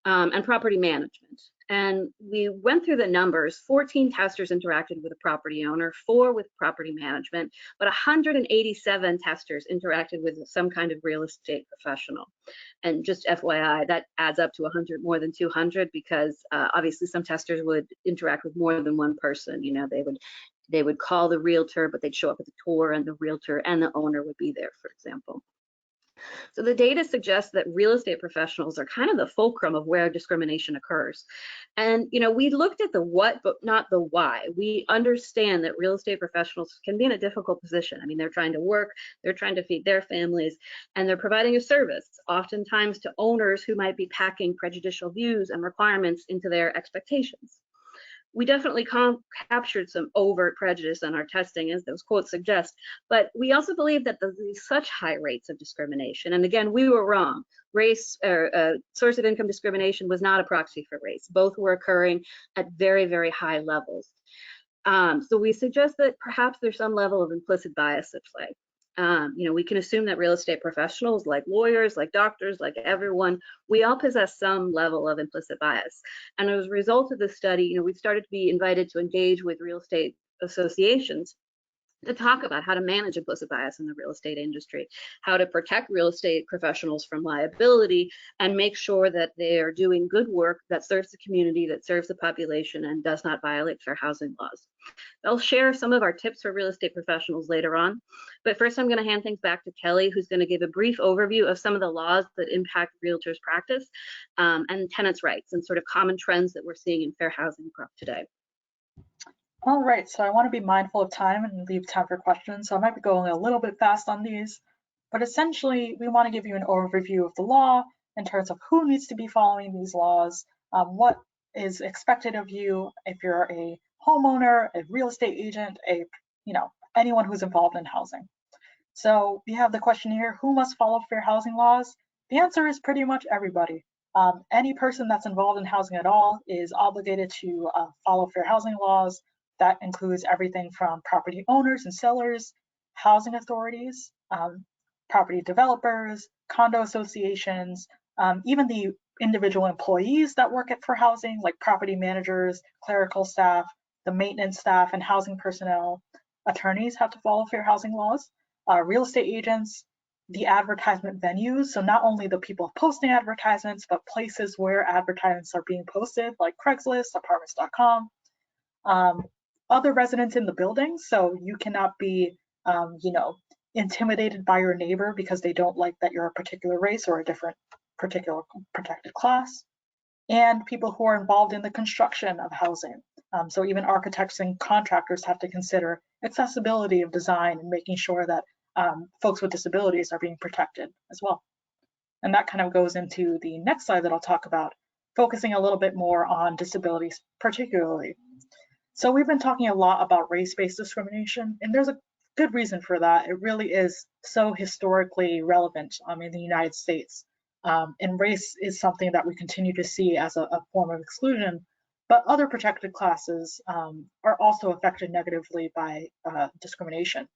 and property management. And we went through the numbers. 14 testers interacted with a property owner, 4 with property management, but 187 testers interacted with some kind of real estate professional. And just FYI, that adds up to more than 200, because obviously some testers would interact with more than one person. They would call the realtor, but they'd show up at the tour, and the realtor and the owner would be there, for example. So the data suggests that real estate professionals are kind of the fulcrum of where discrimination occurs. And, we looked at the what, but not the why. We understand that real estate professionals can be in a difficult position. I mean, they're trying to work, they're trying to feed their families, and they're providing a service, oftentimes to owners who might be packing prejudicial views and requirements into their expectations. We definitely captured some overt prejudice in our testing, as those quotes suggest, but we also believe that there's such high rates of discrimination. And again, we were wrong. Race or source of income discrimination was not a proxy for race. Both were occurring at very, very high levels. So we suggest that perhaps there's some level of implicit bias at play. We can assume that real estate professionals, like lawyers, like doctors, like everyone, we all possess some level of implicit bias. And as a result of this study, we've started to be invited to engage with real estate associations to talk about how to manage implicit bias in the real estate industry, how to protect real estate professionals from liability, and make sure that they are doing good work that serves the community, that serves the population, and does not violate fair housing laws. I'll share some of our tips for real estate professionals later on, but first I'm going to hand things back to Kelly, who's going to give a brief overview of some of the laws that impact realtors' practice and tenants' rights and sort of common trends that we're seeing in fair housing today. All right, so I want to be mindful of time and leave time for questions, so I might be going a little bit fast on these, but essentially we want to give you an overview of the law in terms of who needs to be following these laws, what is expected of you if you're a homeowner, a real estate agent, anyone who's involved in housing. So we have the question here, who must follow fair housing laws? The answer is pretty much everybody. Any person that's involved in housing at all is obligated to follow fair housing laws. That includes everything from property owners and sellers, housing authorities, property developers, condo associations, even the individual employees that work for housing, like property managers, clerical staff, the maintenance staff, and housing personnel. Attorneys have to follow fair housing laws. Real estate agents, the advertisement venues, so not only the people posting advertisements, but places where advertisements are being posted, like Craigslist, apartments.com. Other residents in the building, so you cannot be, intimidated by your neighbor because they don't like that you're a particular race or a different particular protected class. And people who are involved in the construction of housing. So even architects and contractors have to consider accessibility of design and making sure that folks with disabilities are being protected as well. And that kind of goes into the next slide that I'll talk about, focusing a little bit more on disabilities particularly. So we've been talking a lot about race-based discrimination, and there's a good reason for that. It really is so historically relevant in the United States. And race is something that we continue to see as a form of exclusion, but other protected classes are also affected negatively by discrimination.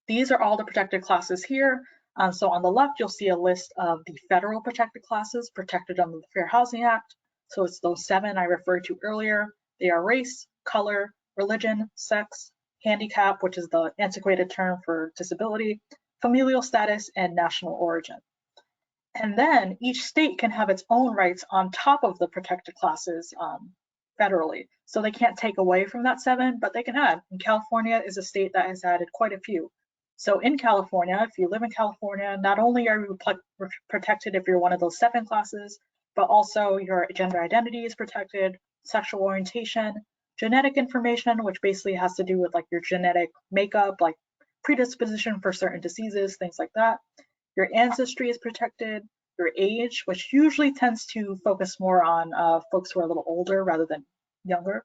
These are all the protected classes here. So on the left, you'll see a list of the federal protected classes protected under the Fair Housing Act. So it's those 7 I referred to earlier. They are race, color, religion, sex, handicap, which is the antiquated term for disability, familial status, and national origin. And then each state can have its own rights on top of the protected classes federally. So they can't take away from that 7, but they can add. And California is a state that has added quite a few. So in California, if you live in California, not only are you protected if you're one of those 7 classes, but also your gender identity is protected, sexual orientation, genetic information, which basically has to do with like your genetic makeup, like predisposition for certain diseases, things like that. Your ancestry is protected, your age, which usually tends to focus more on folks who are a little older rather than younger.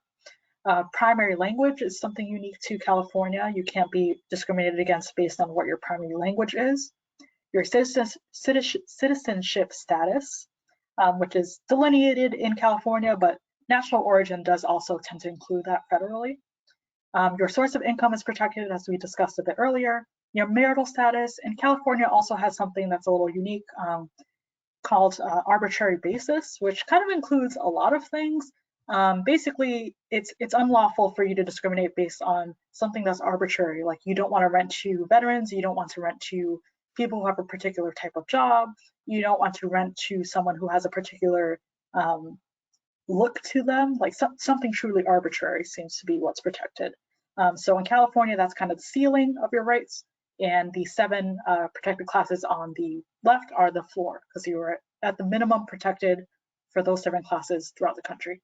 Primary language is something unique to California. You can't be discriminated against based on what your primary language is. Your citizenship status, which is delineated in California, but national origin does also tend to include that federally. Your source of income is protected, as we discussed a bit earlier. Your marital status, and California also has something that's a little unique called arbitrary basis, which kind of includes a lot of things. Basically, it's unlawful for you to discriminate based on something that's arbitrary, like you don't want to rent to veterans, you don't want to rent to people who have a particular type of job, you don't want to rent to someone who has a particular look to them, like something truly arbitrary seems to be what's protected. So in California, that's kind of the ceiling of your rights, and the 7 protected classes on the left are the floor, because you are at the minimum protected for those 7 classes throughout the country.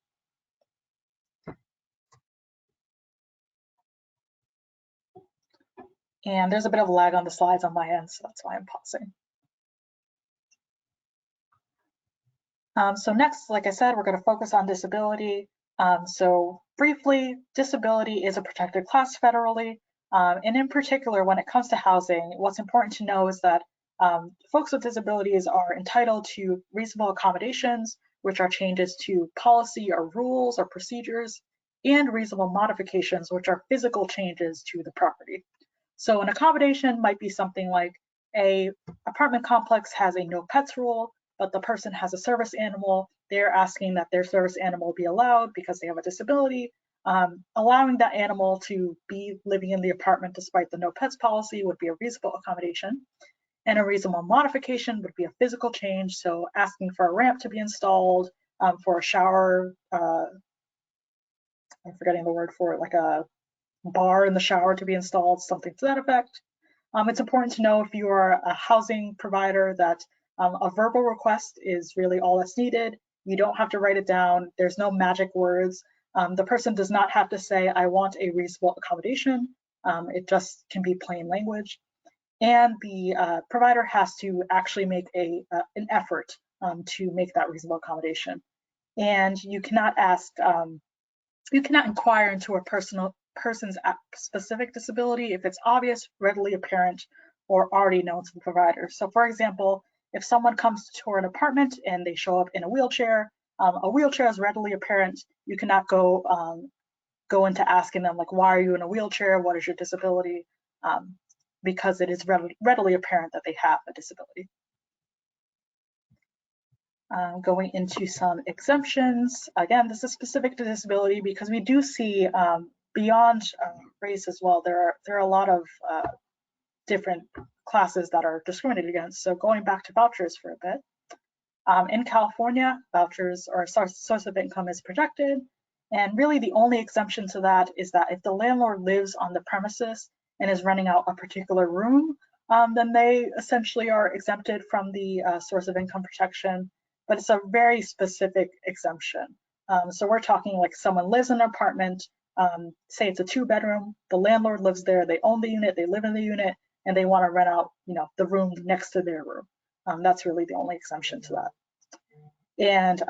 And there's a bit of a lag on the slides on my end, so that's why I'm pausing. So next, like I said, we're going to focus on disability. So briefly, disability is a protected class federally. And in particular, when it comes to housing, what's important to know is that folks with disabilities are entitled to reasonable accommodations, which are changes to policy or rules or procedures, and reasonable modifications, which are physical changes to the property. So an accommodation might be something like a apartment complex has a no pets rule, but the person has a service animal. They're asking that their service animal be allowed because they have a disability. Allowing that animal to be living in the apartment despite the no pets policy would be a reasonable accommodation. And a reasonable modification would be a physical change. So asking for a ramp to be installed, for a shower, I'm forgetting the word for it, like a bar in the shower to be installed, something to that effect. It's important to know if you are a housing provider that a verbal request is really all that's needed. You don't have to write it down. There's no magic words. The person does not have to say, I want a reasonable accommodation. It just can be plain language. And the provider has to actually make an effort to make that reasonable accommodation. And you cannot ask, you cannot inquire into a person's specific disability if it's obvious, readily apparent, or already known to the provider. So for example, if someone comes to tour an apartment and they show up in a wheelchair is readily apparent. You cannot go into asking them like, why are you in a wheelchair? What is your disability? Because it is readily apparent that they have a disability. Going into some exemptions. Again, this is specific to disability because we do see beyond race as well, there are a lot of different classes that are discriminated against. So going back to vouchers for a bit. In California, vouchers or source of income is protected. And really the only exemption to that is that if the landlord lives on the premises and is renting out a particular room, then they essentially are exempted from the source of income protection, but it's a very specific exemption. So we're talking like someone lives in an apartment, say it's a 2-bedroom, the landlord lives there, they own the unit, they live in the unit, and they want to rent out, the room next to their room. That's really the only exemption to that. And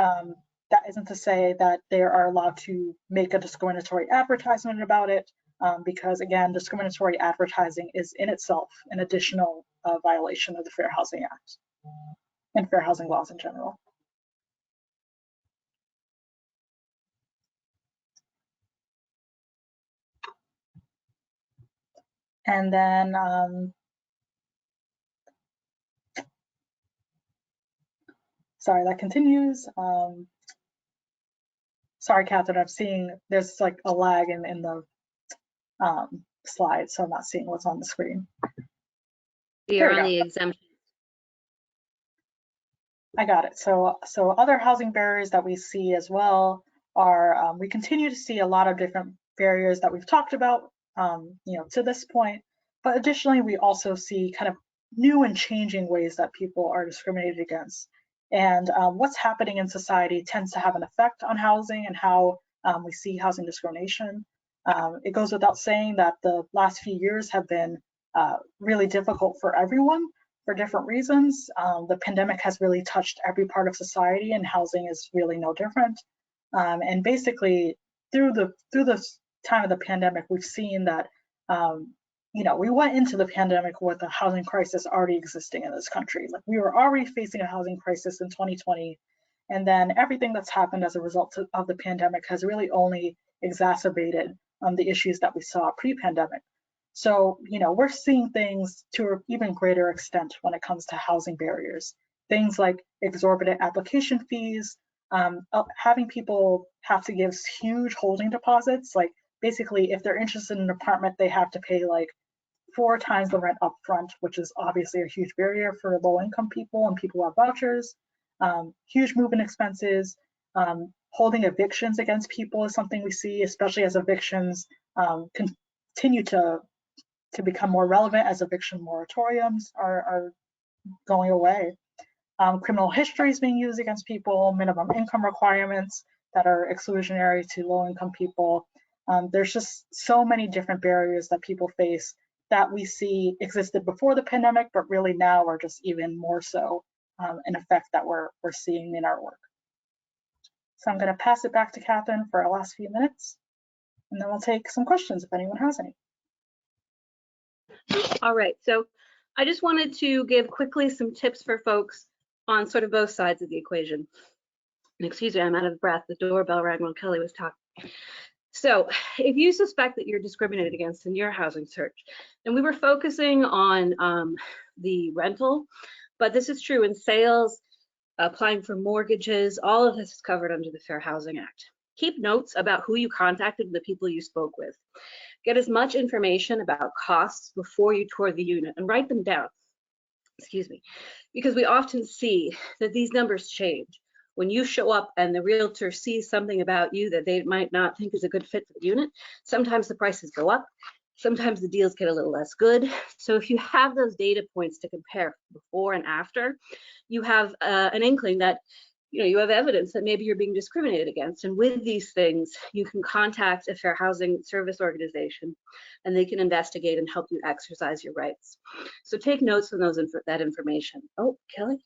that isn't to say that they are allowed to make a discriminatory advertisement about it, because again, discriminatory advertising is in itself an additional violation of the Fair Housing Act and fair housing laws in general. And then sorry, that continues. Sorry, Catherine, I'm seeing there's like a lag in the slide, so I'm not seeing what's on the screen. You're on the exemption. I got it. So other housing barriers that we see as well are, we continue to see a lot of different barriers that we've talked about, to this point. But additionally, we also see kind of new and changing ways that people are discriminated against. And what's happening in society tends to have an effect on housing and how we see housing discrimination. It goes without saying that the last few years have been really difficult for everyone for different reasons. The pandemic has really touched every part of society, and housing is really no different. And basically, through the time of the pandemic, we've seen that we went into the pandemic with a housing crisis already existing in this country. Like we were already facing a housing crisis in 2020, and then everything that's happened as a result of the pandemic has really only exacerbated the issues that we saw pre-pandemic. So, we're seeing things to an even greater extent when it comes to housing barriers. Things like exorbitant application fees, having people have to give huge holding deposits. Like basically, if they're interested in an apartment, they have to pay like 4 times the rent upfront, which is obviously a huge barrier for low-income people and people who have vouchers. Huge moving expenses. Holding evictions against people is something we see, especially as evictions continue to become more relevant as eviction moratoriums are going away. Criminal history is being used against people, minimum income requirements that are exclusionary to low-income people. There's just so many different barriers that people face that we see existed before the pandemic, but really now are just even more so an effect that we're seeing in our work. So I'm going to pass it back to Catherine for our last few minutes, and then we'll take some questions if anyone has any. All right, so I just wanted to give quickly some tips for folks on sort of both sides of the equation. And excuse me, I'm out of breath. The doorbell rang while Kelly was talking. So if you suspect that you're discriminated against in your housing search, and we were focusing on the rental, but this is true in sales, applying for mortgages, all of this is covered under the Fair Housing Act. Keep notes about who you contacted and the people you spoke with. Get as much information about costs before you tour the unit and write them down, excuse me, because we often see that these numbers change. When you show up and the realtor sees something about you that they might not think is a good fit for the unit, sometimes the prices go up, sometimes the deals get a little less good. So if you have those data points to compare before and after, you have an inkling that you have evidence that maybe you're being discriminated against. And with these things, you can contact a fair housing service organization and they can investigate and help you exercise your rights. So take notes on that information. Oh, Kelly?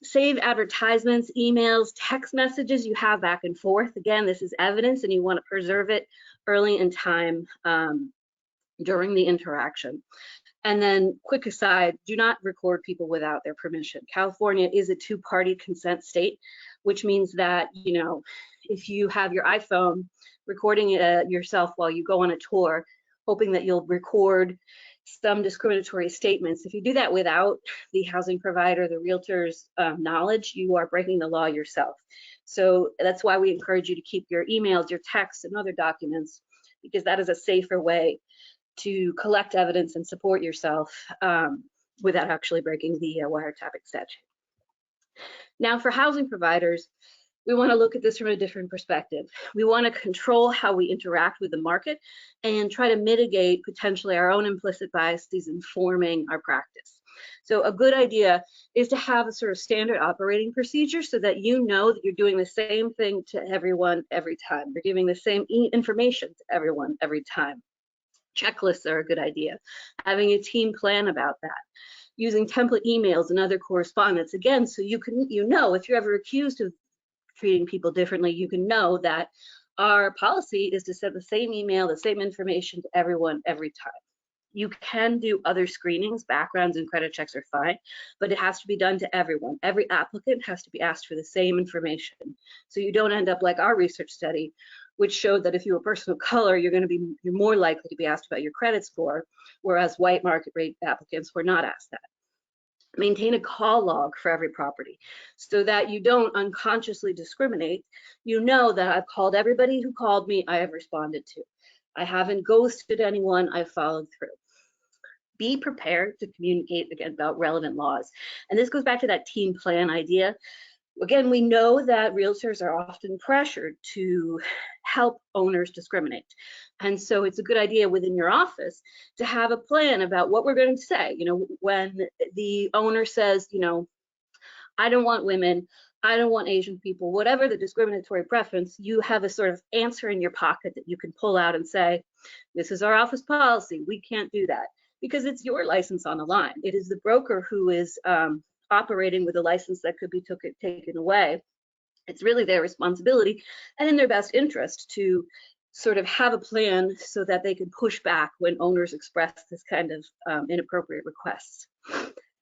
Save advertisements, emails, text messages you have back and forth. Again, this is evidence and you want to preserve it early in time during the interaction. And then, quick aside, do not record people without their permission. California is a two-party consent state, which means that, if you have your iPhone recording yourself while you go on a tour, hoping that you'll record some discriminatory statements, if you do that without the housing provider, the realtor's knowledge, you are breaking the law yourself. So that's why we encourage you to keep your emails, your texts, and other documents, because that is a safer way to collect evidence and support yourself without actually breaking the wiretapping statute. Now, for housing providers, we want to look at this from a different perspective. We want to control how we interact with the market and try to mitigate potentially our own implicit biases informing our practice. So a good idea is to have a sort of standard operating procedure so that you know that you're doing the same thing to everyone every time. You're giving the same information to everyone every time. Checklists are a good idea. Having a team plan about that. Using template emails and other correspondence, again, so you know if you're ever accused of treating people differently, you can know that our policy is to send the same email, the same information to everyone every time. You can do other screenings, backgrounds and credit checks are fine, but it has to be done to everyone. Every applicant has to be asked for the same information. So you don't end up like our research study, which showed that if you're a person of color, you're more likely to be asked about your credit score, whereas white market rate applicants were not asked that. Maintain a call log for every property so that you don't unconsciously discriminate. You know that I've called everybody who called me, I have responded to. I haven't ghosted anyone, I've followed through. Be prepared to communicate again about relevant laws. And this goes back to that team plan idea. Again, we know that realtors are often pressured to help owners discriminate. And so it's a good idea within your office to have a plan about what we're going to say. When the owner says, I don't want women, I don't want Asian people, whatever the discriminatory preference, you have a sort of answer in your pocket that you can pull out and say, this is our office policy, we can't do that. Because it's your license on the line. It is the broker who is operating with a license that could be taken away. It's really their responsibility and in their best interest to sort of have a plan so that they can push back when owners express this kind of inappropriate requests.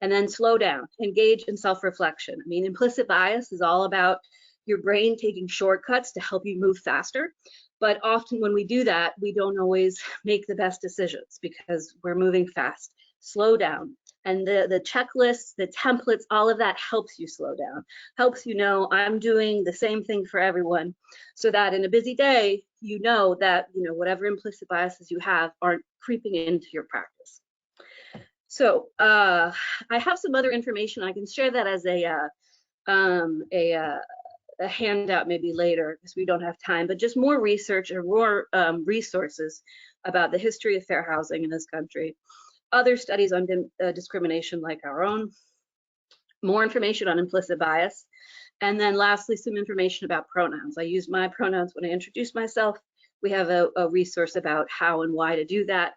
And then slow down, engage in self-reflection. I mean, implicit bias is all about your brain taking shortcuts to help you move faster. But often when we do that, we don't always make the best decisions because we're moving fast. Slow down. And the checklists, the templates, all of that helps you slow down, helps you know I'm doing the same thing for everyone so that in a busy day, you know that whatever implicit biases you have aren't creeping into your practice. So I have some other information. I can share that as a handout maybe later because we don't have time, but just more research and more resources about the history of fair housing in this country, other studies on discrimination like our own, more information on implicit bias, and then lastly, some information about pronouns. I use my pronouns when I introduce myself. We have a resource about how and why to do that.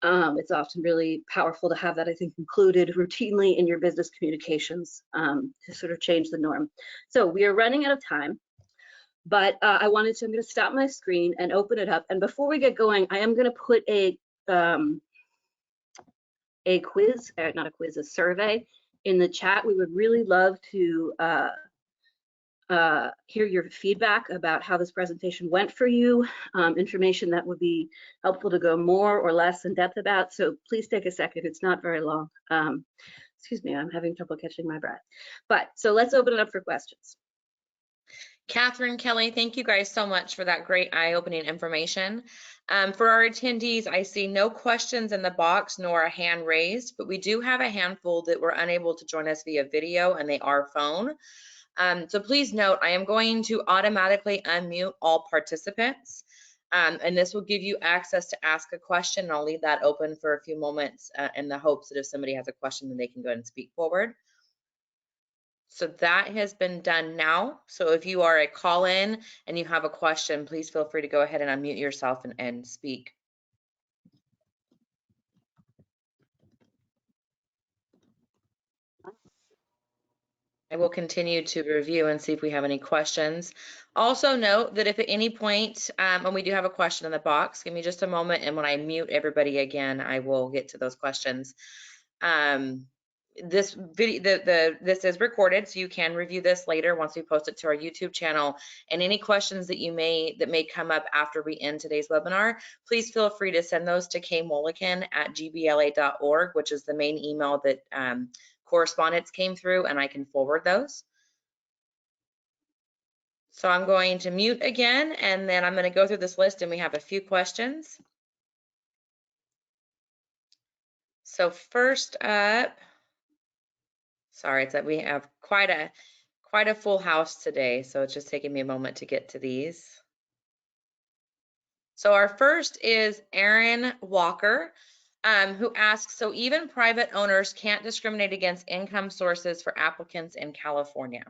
It's often really powerful to have that, I think, included routinely in your business communications to sort of change the norm. So we are running out of time, but I'm going to stop my screen and open it up. And before we get going, I am going to put a quiz, not a quiz, a survey in the chat. We would really love to hear your feedback about how this presentation went for you, information that would be helpful to go more or less in depth about. So please take a second, it's not very long. Excuse me, I'm having trouble catching my breath. But so let's open it up for questions. Catherine, Kelly, thank you guys so much for that great eye-opening information. For our attendees, I see no questions in the box nor a hand raised, but we do have a handful that were unable to join us via video and they are phone. So please note, I am going to automatically unmute all participants, and this will give you access to ask a question. And I'll leave that open for a few moments in the hopes that if somebody has a question, then they can go ahead and speak forward. So that has been done now. So if you are a call-in and you have a question, please feel free to go ahead and unmute yourself and speak. I will continue to review and see if we have any questions. Also note that if at any point, when we do have a question in the box, give me just a moment, and when I mute everybody again, I will get to those questions. This video, this is recorded, so you can review this later once we post it to our YouTube channel. And any questions that may come up after we end today's webinar, please feel free to send those to kmulligan@gbla.org, which is the main email that correspondence came through, and I can forward those. So I'm going to mute again, and then I'm going to go through this list, and we have a few questions. So first up, sorry, it's that we have quite a full house today, so it's just taking me a moment to get to these. So our first is Aaron Walker, who asks, so even private owners can't discriminate against income sources for applicants in California?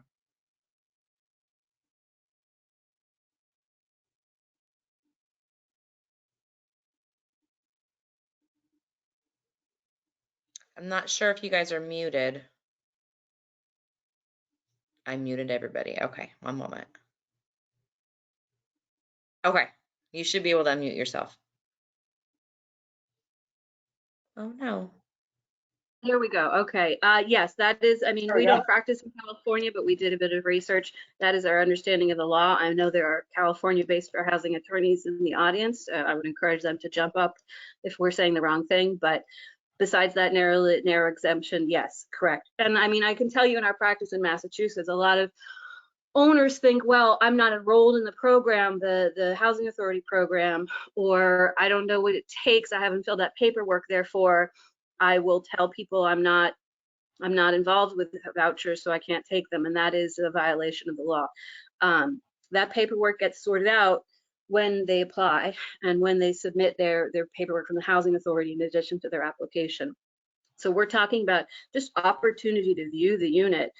I'm not sure if you guys are muted. I muted everybody. Okay, one moment. Okay, you should be able to unmute yourself. Oh no. There we go. Okay. Yes, that is, I mean, we don't practice in California, but we did a bit of research. That is our understanding of the law. I know there are California-based fair housing attorneys in the audience. I would encourage them to jump up if we're saying the wrong thing. But besides that narrow exemption, yes, correct. And I mean, I can tell you in our practice in Massachusetts, a lot of owners think, well, I'm not enrolled in the program, the housing authority program, or I don't know what it takes. I haven't filled out paperwork, therefore I will tell people I'm not involved with vouchers, so I can't take them, and that is a violation of the law. That paperwork gets sorted out when they apply and when they submit their paperwork from the housing authority in addition to their application. So we're talking about just opportunity to view the unit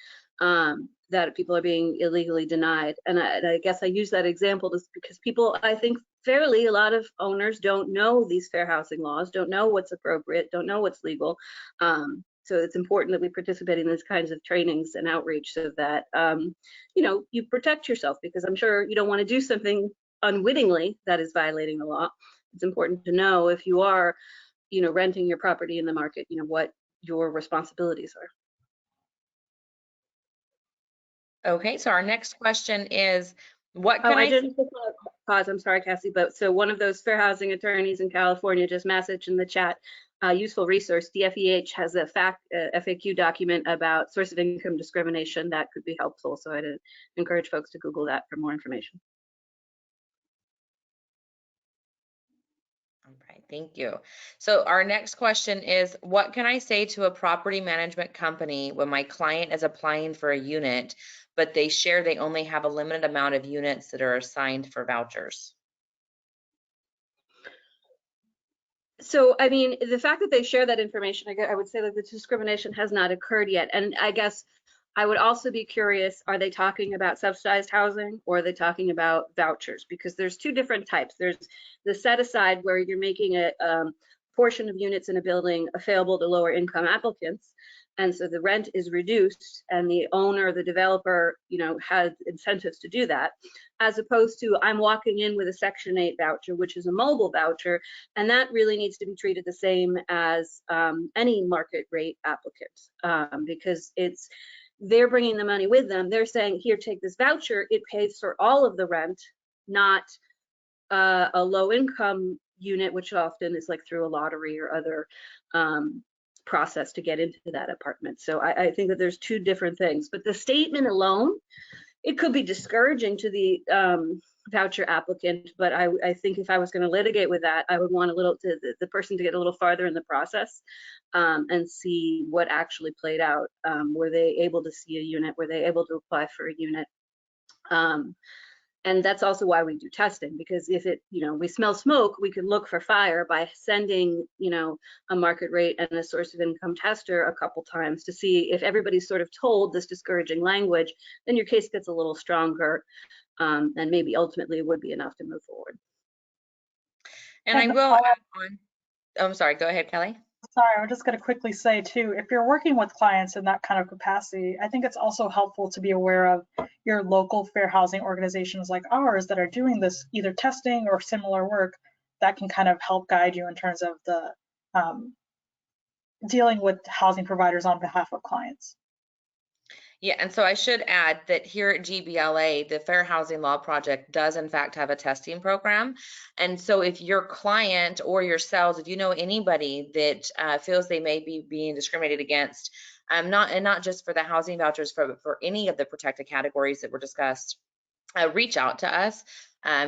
that people are being illegally denied. And I guess I use that example just because people, I think fairly, a lot of owners don't know these fair housing laws, don't know what's appropriate, don't know what's legal. So it's important that we participate in these kinds of trainings and outreach so that, you know, you protect yourself, because I'm sure you don't want to do something unwittingly that is violating the law. It's important to know if you are, you know, renting your property in the market, you know, what your responsibilities are. Okay, so our next question is, what can I didn't pause, I'm sorry, Cassie, but so one of those fair housing attorneys in California just messaged in the chat, useful resource, DFEH has a FAQ document about source of income discrimination that could be helpful. So I'd encourage folks to Google that for more information. All right, thank you. So our next question is, what can I say to a property management company when my client is applying for a unit, but they share they only have a limited amount of units that are assigned for vouchers? So, I mean, the fact that they share that information, I would say that the discrimination has not occurred yet. And I guess I would also be curious, are they talking about subsidized housing or are they talking about vouchers? Because there's two different types. There's the set aside where you're making portion of units in a building available to lower income applicants. And so the rent is reduced and the owner, the developer, has incentives to do that, as opposed to I'm walking in with a Section 8 voucher, which is a mobile voucher, and that really needs to be treated the same as any market rate applicant, because they're bringing the money with them. They're saying, here, take this voucher. It pays for all of the rent, not a low income unit, which often is like through a lottery or other process to get into that apartment. So I think that there's two different things, but the statement alone, it could be discouraging to the voucher applicant, but I think if I was going to litigate with that, I would want the person to get a little farther in the process and see what actually played out. Were they able to see a unit? Were they able to apply for a unit? And that's also why we do testing, because if we smell smoke, we could look for fire by sending, a market rate and a source of income tester a couple times to see if everybody's sort of told this discouraging language, then your case gets a little stronger, and maybe ultimately it would be enough to move forward. And I will add on. Oh, I'm sorry, go ahead, Kelly. Sorry, I'm just going to quickly say too, if you're working with clients in that kind of capacity, I think it's also helpful to be aware of your local fair housing organizations like ours that are doing this either testing or similar work that can kind of help guide you in terms of the dealing with housing providers on behalf of clients. Yeah, and so I should add that here at GBLA, the Fair Housing Law Project does in fact have a testing program. And so if your client or yourselves, if you know anybody that feels they may be being discriminated against, not just for the housing vouchers, but for any of the protected categories that were discussed, reach out to us.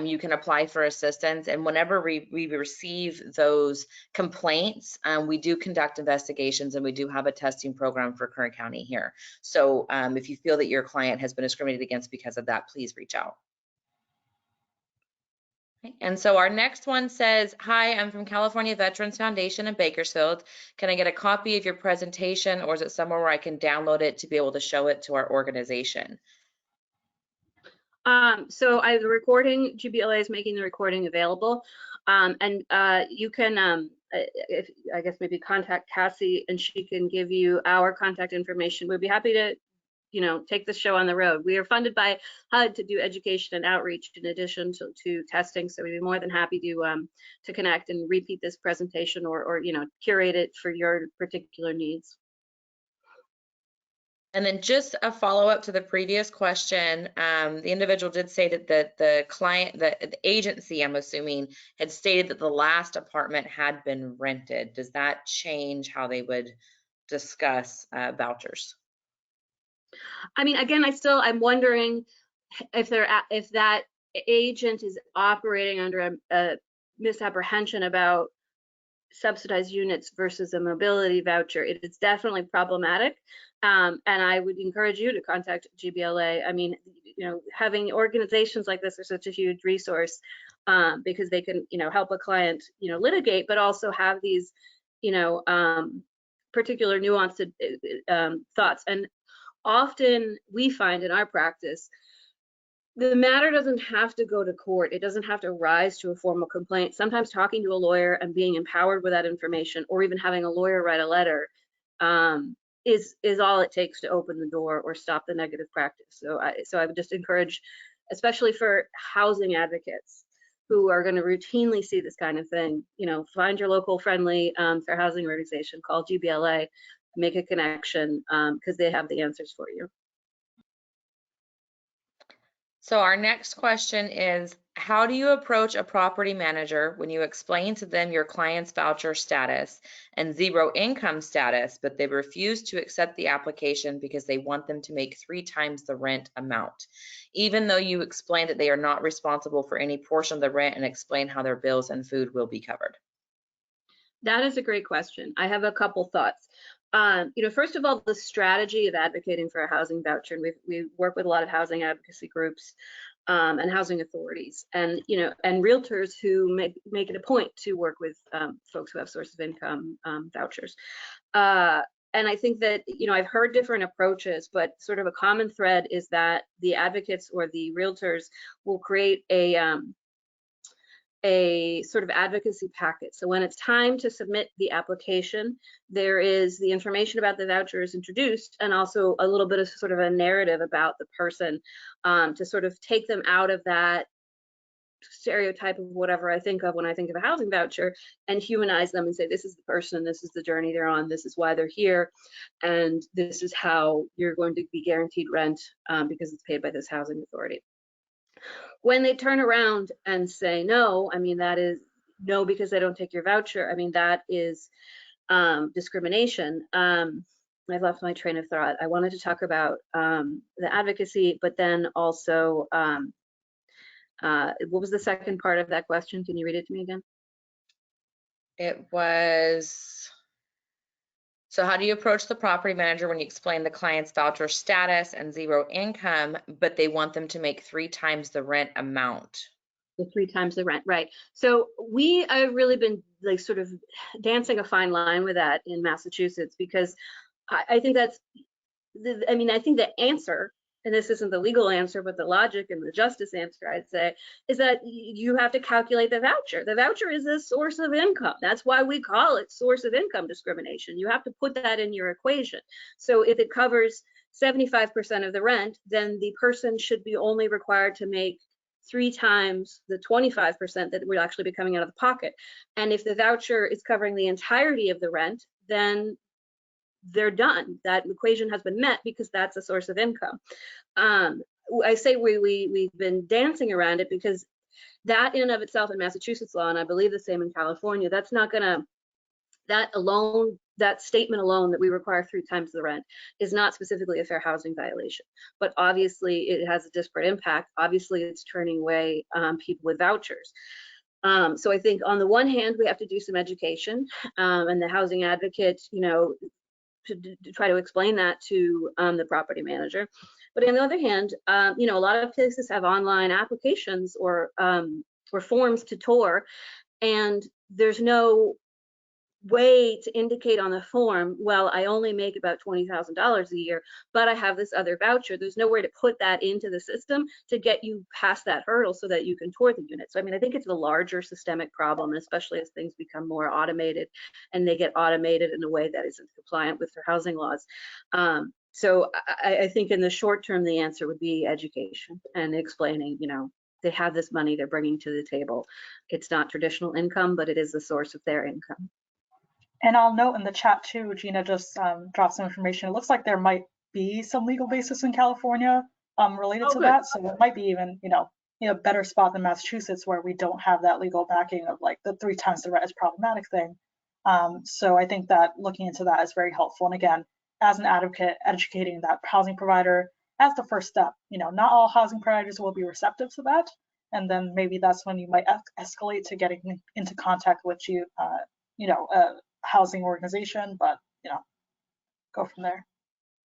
You can apply for assistance, and whenever we receive those complaints, we do conduct investigations, and we do have a testing program for Kern County here. So if you feel that your client has been discriminated against because of that, please reach out. Okay. And so our next one says, hi, I'm from California Veterans Foundation in Bakersfield. Can I get a copy of your presentation, or is it somewhere where I can download it to be able to show it to our organization? So the recording, GBLA is making the recording available, and you can, I guess maybe contact Cassie and she can give you our contact information. We'd be happy to, take the show on the road. We are funded by HUD to do education and outreach in addition to testing. So we'd be more than happy to connect and repeat this presentation or curate it for your particular needs. And then just a follow-up to the previous question, the individual did say that the client, the agency, I'm assuming, had stated that the last apartment had been rented. Does that change how they would discuss vouchers? I mean, again, I'm wondering if that agent is operating under a misapprehension about subsidized units versus a mobility voucher. It is definitely problematic. And I would encourage you to contact GBLA. I mean, having organizations like this are such a huge resource because they can, help a client, litigate, but also have these, particular nuanced thoughts. And often we find in our practice, the matter doesn't have to go to court. It doesn't have to rise to a formal complaint. Sometimes talking to a lawyer and being empowered with that information, or even having a lawyer write a letter, is all it takes to open the door or stop the negative practice. So I would just encourage, especially for housing advocates who are going to routinely see this kind of thing, find your local friendly fair housing organization, call GBLA, make a connection because they have the answers for you. So our next question is, how do you approach a property manager when you explain to them your client's voucher status and zero income status, but they refuse to accept the application because they want them to make 3 times the rent amount, even though you explain that they are not responsible for any portion of the rent and explain how their bills and food will be covered? That is a great question. I have a couple thoughts. First of all, the strategy of advocating for a housing voucher, and we work with a lot of housing advocacy groups and housing authorities, and and realtors who make it a point to work with folks who have source of income vouchers. And I think that I've heard different approaches, but sort of a common thread is that the advocates or the realtors will create a a sort of advocacy packet. So when it's time to submit the application, there is the information about the voucher is introduced, and also a little bit of sort of a narrative about the person, to sort of take them out of that stereotype of whatever I think of when I think of a housing voucher, and humanize them and say, this is the person, this is the journey they're on, this is why they're here, and this is how you're going to be guaranteed rent, because it's paid by this housing authority. When they turn around and say no, I mean, that is no because they don't take your voucher. I mean, that is discrimination. I left my train of thought. I wanted to talk about the advocacy, but then also, what was the second part of that question? Can you read it to me again? It was, so how do you approach the property manager when you explain the client's voucher status and 0 income, but they want them to make 3 times the rent amount? The 3 times the rent, right. So I've really been like sort of dancing a fine line with that in Massachusetts, because I think that's, I mean, I think the answer, and this isn't the legal answer, but the logic and the justice answer, I'd say, is that you have to calculate the voucher. The voucher is a source of income. That's why we call it source of income discrimination. You have to put that in your equation. So if it covers 75% of the rent, then the person should be only required to make 3 times the 25% that would actually be coming out of the pocket. And if the voucher is covering the entirety of the rent, then they're done. That equation has been met because that's a source of income. I say we've been dancing around it because that in and of itself in Massachusetts law, and I believe the same in California, that's not gonna, that alone, that statement alone that we require 3 times the rent is not specifically a fair housing violation. But obviously it has a disparate impact. Obviously it's turning away people with vouchers. So I think on the one hand, we have to do some education, and the housing advocate, you know, to try to explain that to the property manager. But on the other hand, you know, a lot of places have online applications or forms to tour, and there's no way to indicate on the form, well, I only make about $20,000 a year, but I have this other voucher. There's nowhere to put that into the system to get you past that hurdle so that you can tour the unit. So, I mean, I think it's a larger systemic problem, especially as things become more automated and they get automated in a way that isn't compliant with their housing laws. So I think in the short term, the answer would be education and explaining, you know, they have this money they're bringing to the table. It's not traditional income, but it is the source of their income. And I'll note in the chat too, Gina just dropped some information. It looks like there might be some legal basis in California related to that. So it might be even, you know, better spot than Massachusetts, where we don't have that legal backing of like the 3 times the rent is problematic thing. So I think that looking into that is very helpful. And again, as an advocate, educating that housing provider as the first step. You know, not all housing providers will be receptive to that. And then maybe that's when you might escalate to getting into contact with housing organization, but go from there.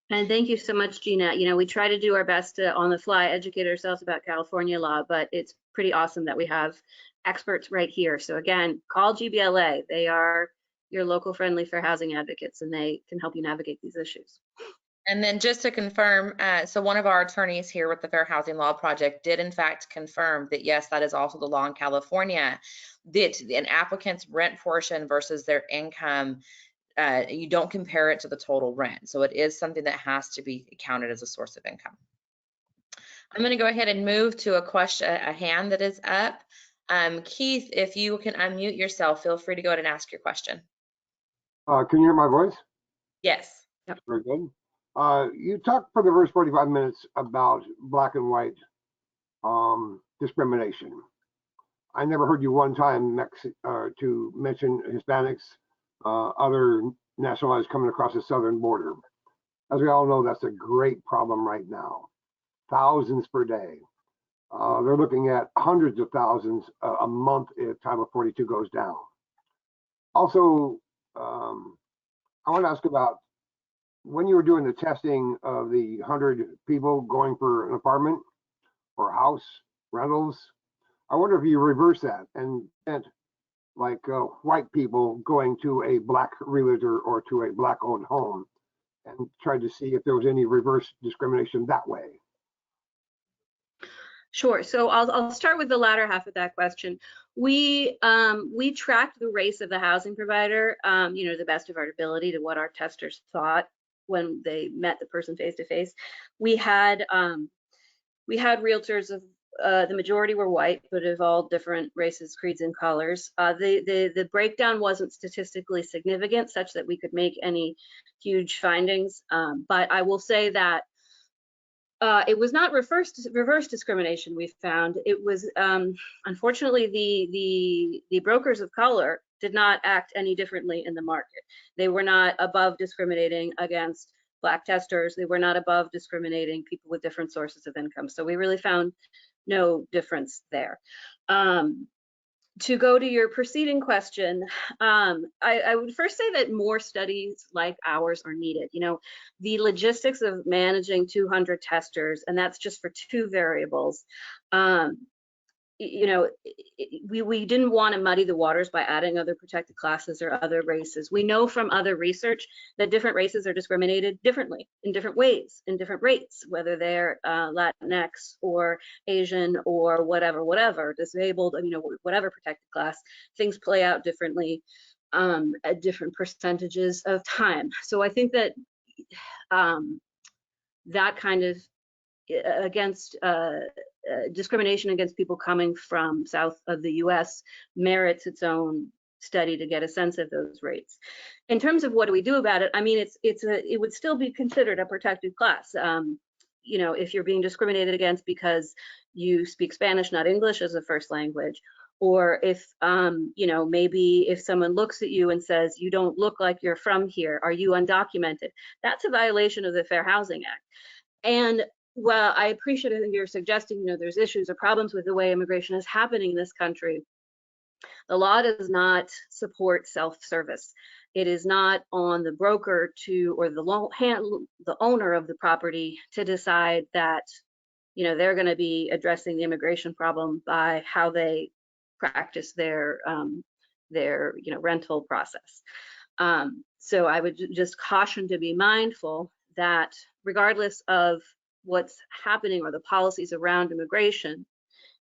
And thank you so much, Gina. You know, we try to do our best to on the fly educate ourselves about California law, but it's pretty awesome that we have experts right here. So again, call GBLA. They are your local friendly fair housing advocates, and they can help you navigate these issues. And then just to confirm, so one of our attorneys here with the Fair Housing Law Project did in fact confirm that yes, that is also the law in California, that an applicant's rent portion versus their income, you don't compare it to the total rent. So it is something that has to be counted as a source of income. I'm going to go ahead and move to a question, a hand that is up. Keith, if you can unmute yourself, feel free to go ahead and ask your question. Can you hear my voice? Yes. Yep. Very good. You talked for the first 45 minutes about black and white discrimination. I never heard you one time to mention Hispanics, other nationalities coming across the southern border. As we all know, that's a great problem right now. Thousands per day. They're looking at hundreds of thousands a month if Title 42 goes down. Also, I want to ask about when you were doing the testing of the 100 people going for an apartment or house rentals. I wonder if you reverse that and like white people going to a black realtor or to a black owned home and tried to see if there was any reverse discrimination that way. Sure. So I'll start with the latter half of that question. We tracked the race of the housing provider, you know, the best of our ability to what our testers thought when they met the person face to face. We had realtors of the majority were white, but of all different races, creeds, and colors. The breakdown wasn't statistically significant, such that we could make any huge findings. But I will say that it was not reverse discrimination we found. It was, unfortunately, the brokers of color did not act any differently in the market. They were not above discriminating against Black testers. They were not above discriminating people with different sources of income. So we really found no difference there. To go to your preceding question, I would first say that more studies like ours are needed. You know, the logistics of managing 200 testers, and that's just for 2 variables. You know, we didn't want to muddy the waters by adding other protected classes or other races. We know from other research that different races are discriminated differently in different ways, in different rates, whether they're Latinx or Asian or whatever, disabled, you know, whatever protected class, things play out differently at different percentages of time. So I think that that kind of against discrimination against people coming from south of the US merits its own study to get a sense of those rates. In terms of what do we do about it, I mean, it would still be considered a protected class. You know, if you're being discriminated against because you speak Spanish, not English as a first language, or if, you know, maybe if someone looks at you and says, you don't look like you're from here, are you undocumented? That's a violation of the Fair Housing Act. And well, I appreciate it that you're suggesting, you know, there's issues or problems with the way immigration is happening in this country. The law does not support self-service. It is not on the broker to, or the owner of the property to decide that, you know, they're going to be addressing the immigration problem by how they practice their you know, rental process. So I would just caution to be mindful that regardless of what's happening or the policies around immigration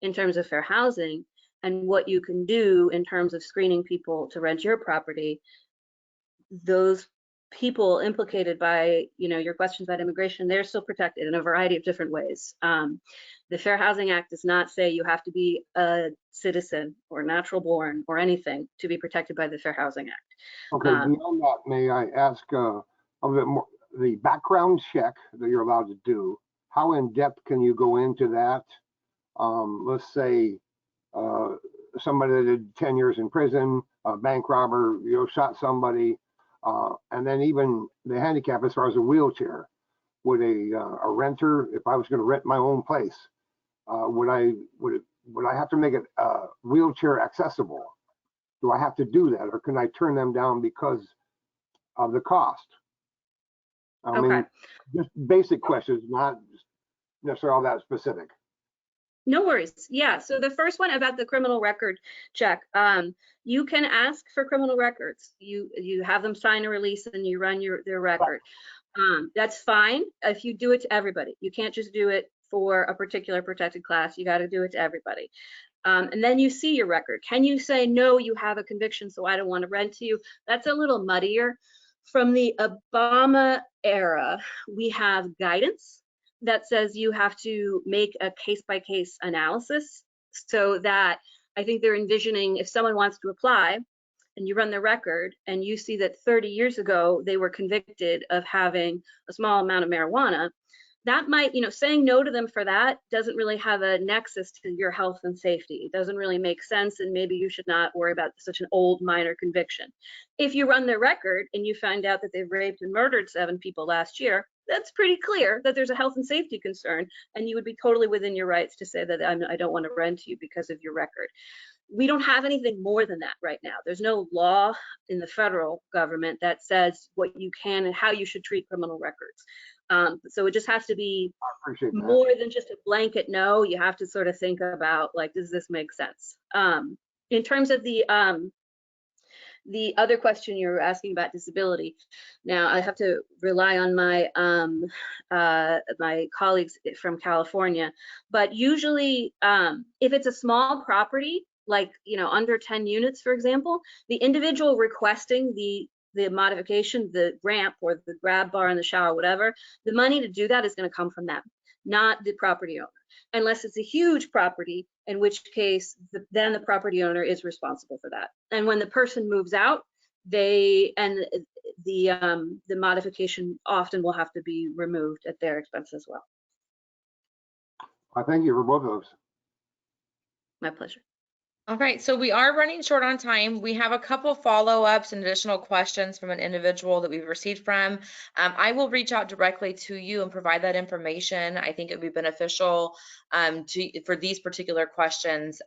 in terms of fair housing and what you can do in terms of screening people to rent your property, those people implicated by, you know, your questions about immigration, they're still protected in a variety of different ways. The Fair Housing Act does not say you have to be a citizen or natural born or anything to be protected by the Fair Housing Act. Okay, beyond that, may I ask a bit more, the background check that you're allowed to do, how in depth can you go into that? Let's say somebody that did 10 years in prison, a bank robber, you know, shot somebody, and then even the handicap as far as a wheelchair. Would a renter, if I was going to rent my own place, would I have to make it wheelchair accessible? Do I have to do that, or can I turn them down because of the cost? I mean, just basic questions, not necessarily all that specific. No worries. Yeah. So the first one about the criminal record check, you can ask for criminal records. You have them sign a release and you run their record. That's fine if you do it to everybody. You can't just do it for a particular protected class. You got to do it to everybody. And then you see your record. Can you say, no, you have a conviction, so I don't want to rent to you? That's a little muddier. From the Obama era, we have guidance that says you have to make a case-by-case analysis, so that I think they're envisioning if someone wants to apply and you run the record and you see that 30 years ago they were convicted of having a small amount of marijuana, that might, you know, saying no to them for that doesn't really have a nexus to your health and safety. It doesn't really make sense, and maybe you should not worry about such an old minor conviction. If you run their record and you find out that they've raped and murdered 7 people last year, that's pretty clear that there's a health and safety concern, and you would be totally within your rights to say that I don't want to rent to you because of your record. We don't have anything more than that right now. There's no law in the federal government that says what you can and how you should treat criminal records. So it just has to be more than just a blanket no. You have to sort of think about, like, does this make sense? In terms of the The other question you were asking about disability. Now I have to rely on my my colleagues from California, but usually if it's a small property, like under 10 units, for example, the individual requesting the modification, the ramp or the grab bar in the shower, whatever, the money to do that is going to come from them, not the property owner, unless it's a huge property, in which case then the property owner is responsible for that. And when the person moves out, the modification often will have to be removed at their expense as well. I thank you for both of those. My pleasure. All right, so we are running short on time. We have a couple follow-ups and additional questions from an individual that we've received from. I will reach out directly to you and provide that information. I think it would be beneficial for these particular questions.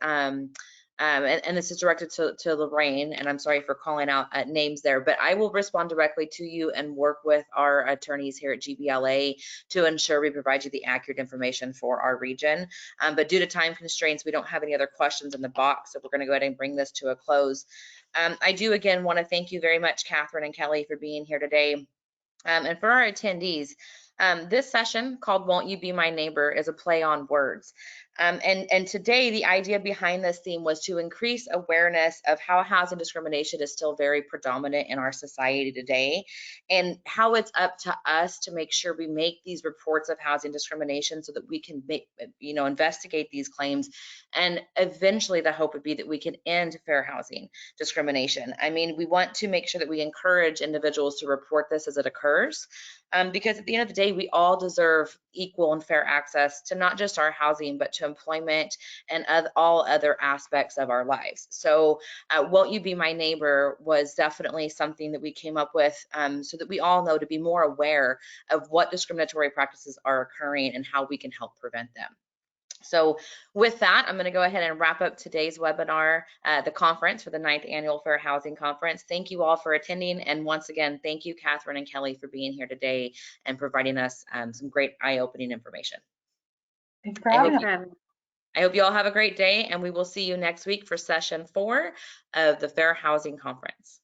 And this is directed to Lorraine, and I'm sorry for calling out names there, but I will respond directly to you and work with our attorneys here at GBLA to ensure we provide you the accurate information for our region. But due to time constraints, we don't have any other questions in the box, so we're going to go ahead and bring this to a close. I do again want to thank you very much, Catherine and Kelly, for being here today. And for our attendees, this session called Won't You Be My Neighbor is a play on words. And today the idea behind this theme was to increase awareness of how housing discrimination is still very predominant in our society today, and how it's up to us to make sure we make these reports of housing discrimination so that we can investigate these claims. And eventually the hope would be that we can end fair housing discrimination. I mean, we want to make sure that we encourage individuals to report this as it occurs, because at the end of the day, we all deserve equal and fair access to not just our housing, but to employment and all other aspects of our lives. So Won't You Be My Neighbor was definitely something that we came up with so that we all know to be more aware of what discriminatory practices are occurring and how we can help prevent them. So with that, I'm going to go ahead and wrap up today's webinar, the conference for the 9th Annual Fair Housing Conference. Thank you all for attending. And once again, thank you, Catherine and Kelly, for being here today and providing us some great eye-opening information. Thank you for having us. I hope you all have a great day, and we will see you next week for session 4 of the Fair Housing Conference.